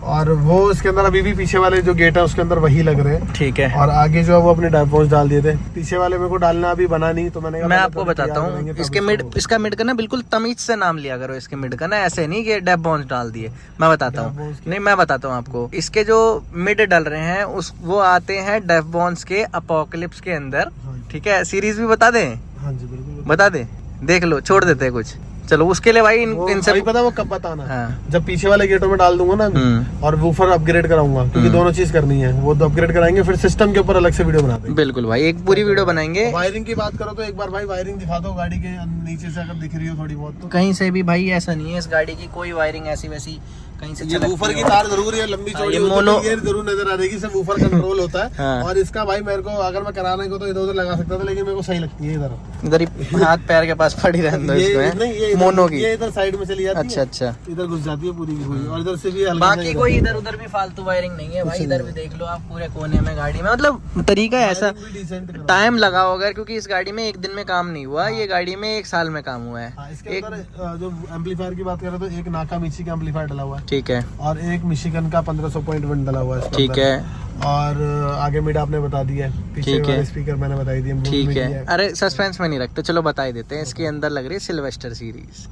और वो इसके अंदर अभी भी पीछे वाले जो गेट है उसके अंदर वही लग रहे हैं। ठीक है। और आगे जो है वो अपने डायफॉन्स डाल दिए थे, पीछे वाले मेरे को डालना अभी बना नहीं, तो मैंने कहा मैं पहले आपको थोड़ी बताता तैयार हूँ करेंगे तब इसके इसको मिड, होगा। इसका मिड का ना बिल्कुल तमीज से नाम लिया करो इसके मिड का ना, ऐसे नहीं कि डेप बॉन्स डाल दिए। मैं बताता हूँ, नहीं मैं बताता हूँ आपको। इसके जो मिड डल रहे हैं उस वो आते हैं डेफ बॉन्स के अपोकलिप्स के अंदर, ठीक है। सीरीज भी बता दें? हाँ जी बिल्कुल बता दे, देख लो, छोड़ देते हैं कुछ। चलो उसके लिए भाई इनसे भाई पता है वो कब बताना है? हाँ। जब पीछे वाले गेटों में डाल दूंगा ना और वूफर अपग्रेड कराऊंगा, क्योंकि दोनों चीज करनी है। वो तो अपग्रेड कराएंगे, फिर सिस्टम के ऊपर अलग से वीडियो बना देंगे। बिल्कुल भाई, एक पूरी वीडियो बनाएंगे। वायरिंग की बात करो तो एक बार भाई वायरिंग दिखा दो गाड़ी के नीचे से, अगर दिख रही हो थोड़ी बहुत तो। कहीं से भी भाई ऐसा नहीं है इस गाड़ी की कोई वायरिंग ऐसी वैसी कहीं से ये वूफर की तार जरूर है लंबी चौड़ी, ये होती है, मोनो- तो ये जरूर नजर आ जाएगी, सिर्फ वूफर कंट्रोल होता है। हाँ। और इसका भाई मेरे को अगर मैं कराने को तो इधर उधर लगा सकता था, लेकिन मेरे को सही लगती है इधर। इधर ही हाथ पैर के पास पड़ी रहने दो इसको, है? नहीं, ये मोनो की। ये इधर साइड में चली जाती अच्छा है, अच्छा। इधर घुस जाती है पूरी की पूरी, और इधर से भी हल्का बाकी कोई इधर उधर भी फालतू वायरिंग नहीं है भाई। इधर भी देख लो आप, पूरे कोने में गाड़ी में, मतलब तरीका है ऐसा। डिसेंट टाइम लगा होगा क्योंकि इस गाड़ी में एक दिन में काम नहीं हुआ, ये गाड़ी में 1 साल में काम हुआ है। इसके अंदर जो एम्पलीफायर की बात करें तो एक नाका मिची का एम्पलीफायर डला हुआ है, ठीक है, और एक मिशिगन का 1500.1 डला हुआ है इसके ठीक अंदर। है, और आगे मिड आपने बता दिया है, पीछे ठीक है। वाले स्पीकर मैंने बताई दिए, ठीक है। अरे सस्पेंस में नहीं रखते, चलो बता ही देते हैं। इसके अंदर लग रही है सिल्वेस्टर सीरीज,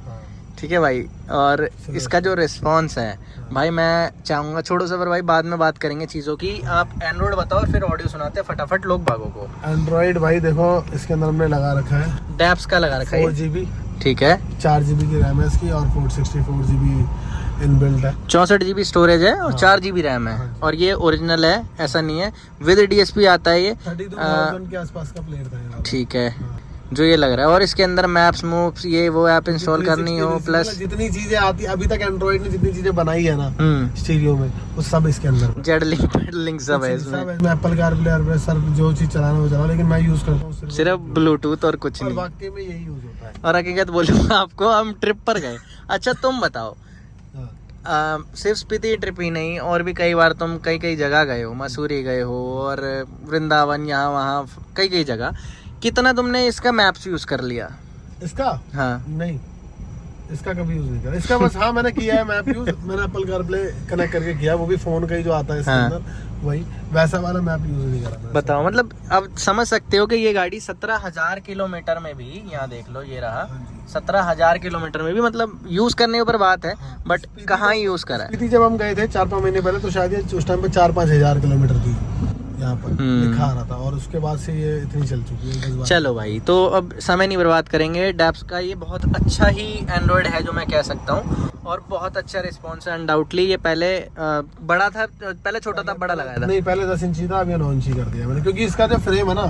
ठीक है भाई। और इसका जो रिस्पॉन्स है भाई, मैं चाहूंगा, छोड़ो सबर भाई, बाद में बात करेंगे चीज़ों की। आप एंड्रॉइड बताओ और फिर ऑडियो सुनाते हैं फटाफट लोग भागों को। एंड्रॉइड भाई देखो इसके अंदर हमने लगा रखा है डैप्स का लगा रखा है 4GB, ठीक है। 4GB की रैम है इसकी, और 464GB इनबिल्ट है। 64GB स्टोरेज है और 4GB रैम है, और ये ओरिजिनल है, ऐसा नहीं है। विद DSP आता है ये, 32,000 के आसपास का प्लेयर था ये। ठीक है, जो ये लग रहा है। और इसके अंदर मैप्स मूव्स ये वो ऐप इंस्टॉल करनी हो, प्लस जितनी चीजें आती अभी तक एंड्रॉइड ने जितनी चीजें बनाई है ना स्टीरियो में, वो सब इसके अंदर जेड लिंक सब है इसमें। मैं एप्पल कारप्ले सर जो चीज चलाना वो चलाओ, लेकिन मैं यूज करता हूँ सिर्फ ब्लूटूथ और कुछ और नहीं। वाकई में यही यूज होता है। और हकीकत बोलूँगा आपको, हम ट्रिप पर गए। अच्छा तुम बताओ, सिर्फ स्पीति ट्रिप ही नहीं, और भी कई बार तुम कई कई जगह गए हो, मसूरी गए हो और वृंदावन, यहाँ वहाँ कई कई जगह, कितना तुमने इसका मैप्स यूज कर लिया? इसका हाँ, नहीं, इसका कभी यूज नहीं करा इसका। बस हाँ मैंने किया है मैप यूज, मैंने एप्पल कारप्ले कनेक्ट करके किया, वो भी फोन का ही जो आता है इसके हाँ। अंदर, वही वैसा वाला मैप यूज नहीं करा मैंने। बताओ, मतलब अब समझ सकते हो कि ये गाड़ी 17,000 किलोमीटर में भी, यहाँ देख लो ये रहा, 17,000 किलोमीटर में भी, मतलब यूज करने के ऊपर बात है, बट कहाँ ही यूज करा है। स्पीति जब हम गए थे 4-5 महीने पहले, तो शायद ये उस टाइम पे 4-5 हजार किलोमीटर थी यहाँ पर लिखा आ रहा था, और उसके बाद से ये इतनी चल चुकी है 10 बार। चलो भाई, तो अब समय नहीं बर्बाद करेंगे। डैप्स का ये बहुत अच्छा ही एंड्रॉयड है जो मैं कह सकता हूँ, और बहुत अच्छा रिस्पॉन्स है अनडाउटली। ये पहले बड़ा था, पहले छोटा था, बड़ा लगाया था। नहीं, पहले 10 इंची था, अब ये 9 इंची कर दिया मैंने, क्योंकि इसका जो फ्रेम है ना,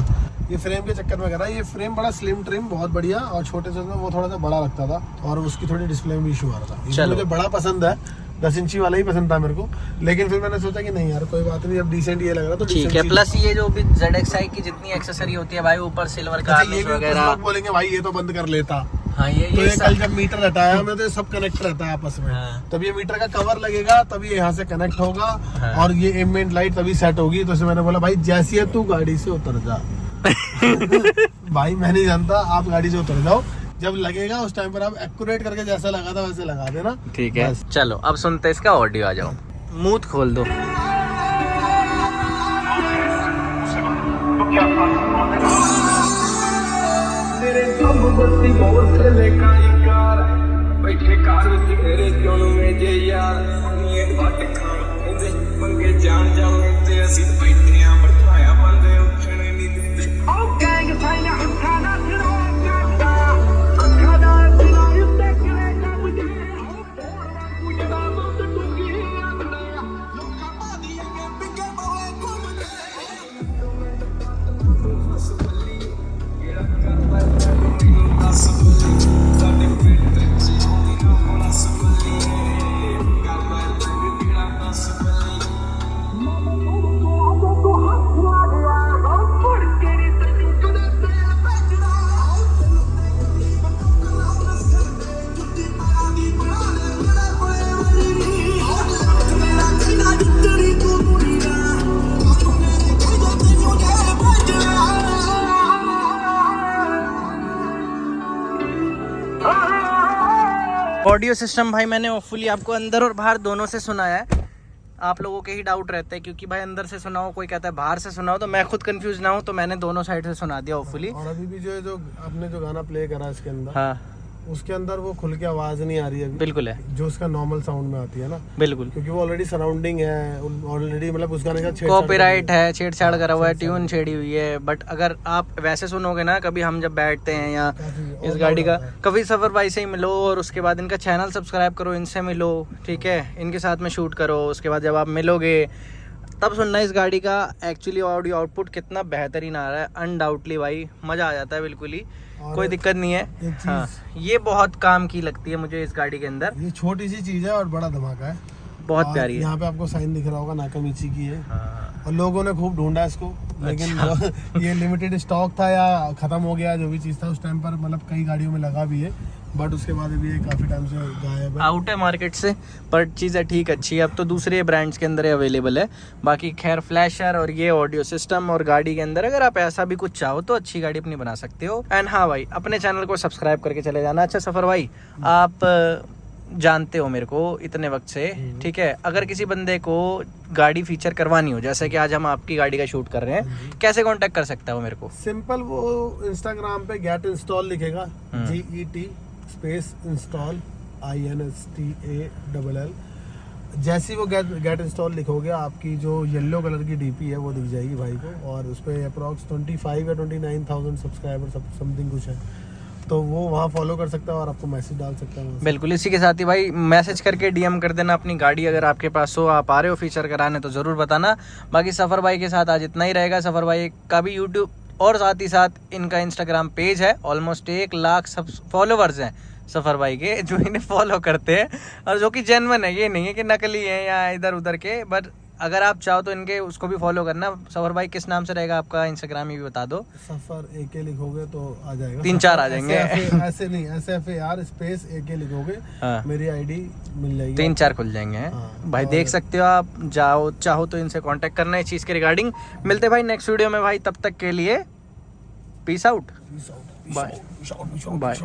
ये फ्रेम के चक्कर में करा। ये फ्रेम बड़ा स्लिम ट्रिम बहुत बढ़िया, और छोटे से वो थोड़ा सा बड़ा लगता था, और उसकी थोड़ी डिस्प्ले में इशू आ रहा था। इसलिए मुझे बड़ा पसंद है, 10 इंची वाला ही पसंद था मेरे को, लेकिन फिर मैंने सोचा कि नहीं यार कोई बात नहीं, अब डिसेंट ये लग रहा तो ठीक है। प्लस ये जो भी ZXi की जितनी एक्सेसरी होती है भाई, ऊपर सिल्वर का ये भी वगैरह, बोलेंगे भाई ये तो बंद कर लेता। हाँ तो ये सब- कल जब मीटर हटाया हमने, तो ये सब कनेक्ट रहता है आपस में। हाँ। तब ये मीटर का कवर लगेगा, तभी यहाँ से कनेक्ट होगा, और ये एम्बिएंट लाइट तभी सेट होगी। तो मैंने बोला भाई जैसी है तू गाड़ी से उतर जा। भाई मैं नहीं जानता, आप गाड़ी से उतर जाओ, जब लगेगा उस टाइम पर आप एक्यूरेट करके जैसा लगा था वैसे लगा देना। ठीक है, चलो अब सुनते इसका ऑडियो। आ जाओ, मुंह खोल दो। बैठे कार विच मेरे क्यों मेजे यार नींद घट खांदे मंगे जान जावे ते ਅਸੀਂ बैठे आ बठाया बंदे उठने नहीं दिंदे ओ गैंग साइना उठाना फिरो करदा ਅੱਖਾਂ ਦਾ ਸਿਰਾ ਉੱਤੇ ਕਰੇਗਾ ਮੁਝੇ ਕੁਝ ਦਾ ਮੁੱਤ ਟੁੱਕੀ ਆਂਦਾ ਲੋਕਾਂ ਬਾਦੀ ਅੱਗੇ ਪਿੱਗੇ ਬੋਏ ਘੁੰਮਦੇ ऑडियो सिस्टम भाई मैंने होपफुली आपको अंदर और बाहर दोनों से सुनाया है। आप लोगों के ही डाउट रहते हैं क्योंकि भाई अंदर से सुनाओ, कोई कहता है बाहर से सुनाओ, तो मैं खुद कंफ्यूज ना हूँ, तो मैंने दोनों साइड से सुना दिया होपफुली। और अभी भी जो है, जो आपने जो गाना प्ले करा इसके अंदर, हाँ उसके अंदर वो खुल के आवाज नहीं आ रही है अभी, बिल्कुल है, जो उसका नॉर्मल साउंड में आती है ना, बिल्कुल। क्योंकि वो ऑलरेडी सराउंडिंग है, ऑलरेडी मतलब उस गाने का कॉपीराइट है, छेड़छाड़ करा हुआ है, ट्यून छेड़ी हुई है। बट अगर आप वैसे सुनोगे ना, कभी हम जब बैठते हैं या इस गाड़ी का, कभी सफर भाई से ही मिलो और उसके बाद इनका चैनल सब्सक्राइब करो, इनसे मिलो, ठीक है, इनके साथ में शूट करो। उसके बाद जब आप मिलोगे तब सुनना इस गाड़ी का एक्चुअली ऑडियो आउटपुट कितना बेहतरीन आ रहा है। अनडाउटली भाई मज़ा आ जाता है बिल्कुल ही, कोई दिक्कत नहीं है। हाँ, ये बहुत काम की लगती है मुझे इस गाड़ी के अंदर, ये छोटी सी चीज है और बड़ा धमाका है, बहुत प्यारी है। यहाँ पे आपको साइन दिख रहा होगा नाकामिची की है। और लोगों ने खूब ढूंढा इसको, लेकिन ये लिमिटेड स्टॉक था या खत्म हो गया, जो भी चीज था उस टाइम पर, मतलब कई गाड़ियों में लगा भी है, बट उसके बाद भी ये काफी टाइम से गायब है, आउट है मार्केट से। पर चीज़ है ठीक अच्छी है, अब तो दूसरे ब्रांड्स के अंदर अवेलेबल है। बाकी खैर फ्लैशर और ये ऑडियो सिस्टम और गाड़ी के अंदर अगर आप ऐसा भी कुछ चाहो तो अच्छी गाड़ी अपनी बना सकते हो। एंड हाँ भाई, अपने चैनल को सब्सक्राइब करके चले जाना। अच्छा सफ़र भाई, आप जानते हो मेरे को इतने वक्त से, ठीक है, अगर किसी बंदे को गाड़ी फीचर करवानी हो, जैसे कि आज हम आपकी गाड़ी का शूट कर रहे हैं, कैसे कांटेक्ट कर सकता है वो मेरे को? सिंपल, वो इंस्टाग्राम पे गेट इंस्टॉल लिखेगा, GET स्पेस इंस्टॉल INSTALL। जैसे ही वो गेट इंस्टॉल लिखोगे, आपकी जो येलो कलर की DP है वो दिख जाएगी भाई को, और उस पर अप्रॉक्स 25 या 29,000 सब्सक्राइबर समथिंग कुछ है, तो वो वहाँ फॉलो कर सकता है और आपको मैसेज डाल सकता है। बिल्कुल, इसी के साथ ही भाई मैसेज करके DM कर देना अपनी गाड़ी अगर आपके पास हो, आप आ रहे हो फीचर कराने तो ज़रूर बताना। बाकी सफ़र भाई के साथ आज इतना ही रहेगा। सफ़र भाई का भी यूट्यूब और साथ ही साथ इनका इंस्टाग्राम पेज है, ऑलमोस्ट 1 लाख सब फॉलोवर्स हैं सफ़र भाई के, जो इन्हें फॉलो करते हैं और जो कि जेन्युइन है, ये नहीं है कि नकली है या इधर उधर के। बट अगर आप चाहो तो इनके उसको भी फॉलो करना। सफ़र भाई किस नाम से रहेगा आपका इंस्टाग्राम, ये भी बता दो। सफर AK लिखोगे तो आ जाएगा, 3-4 आ जाएंगे। ऐसे नहीं, SFAR स्पेस AK लिखोगे, हाँ, मेरी ID मिल जाएगी, 3-4 खुल जाएंगे। हाँ, भाई देख सकते हो आप, जाओ चाहो तो इनसे कांटेक्ट करना है इस चीज़ के रिगार्डिंग। मिलते भाई नेक्स्ट वीडियो में भाई, तब तक के लिए पीस आउट, बाय बाय।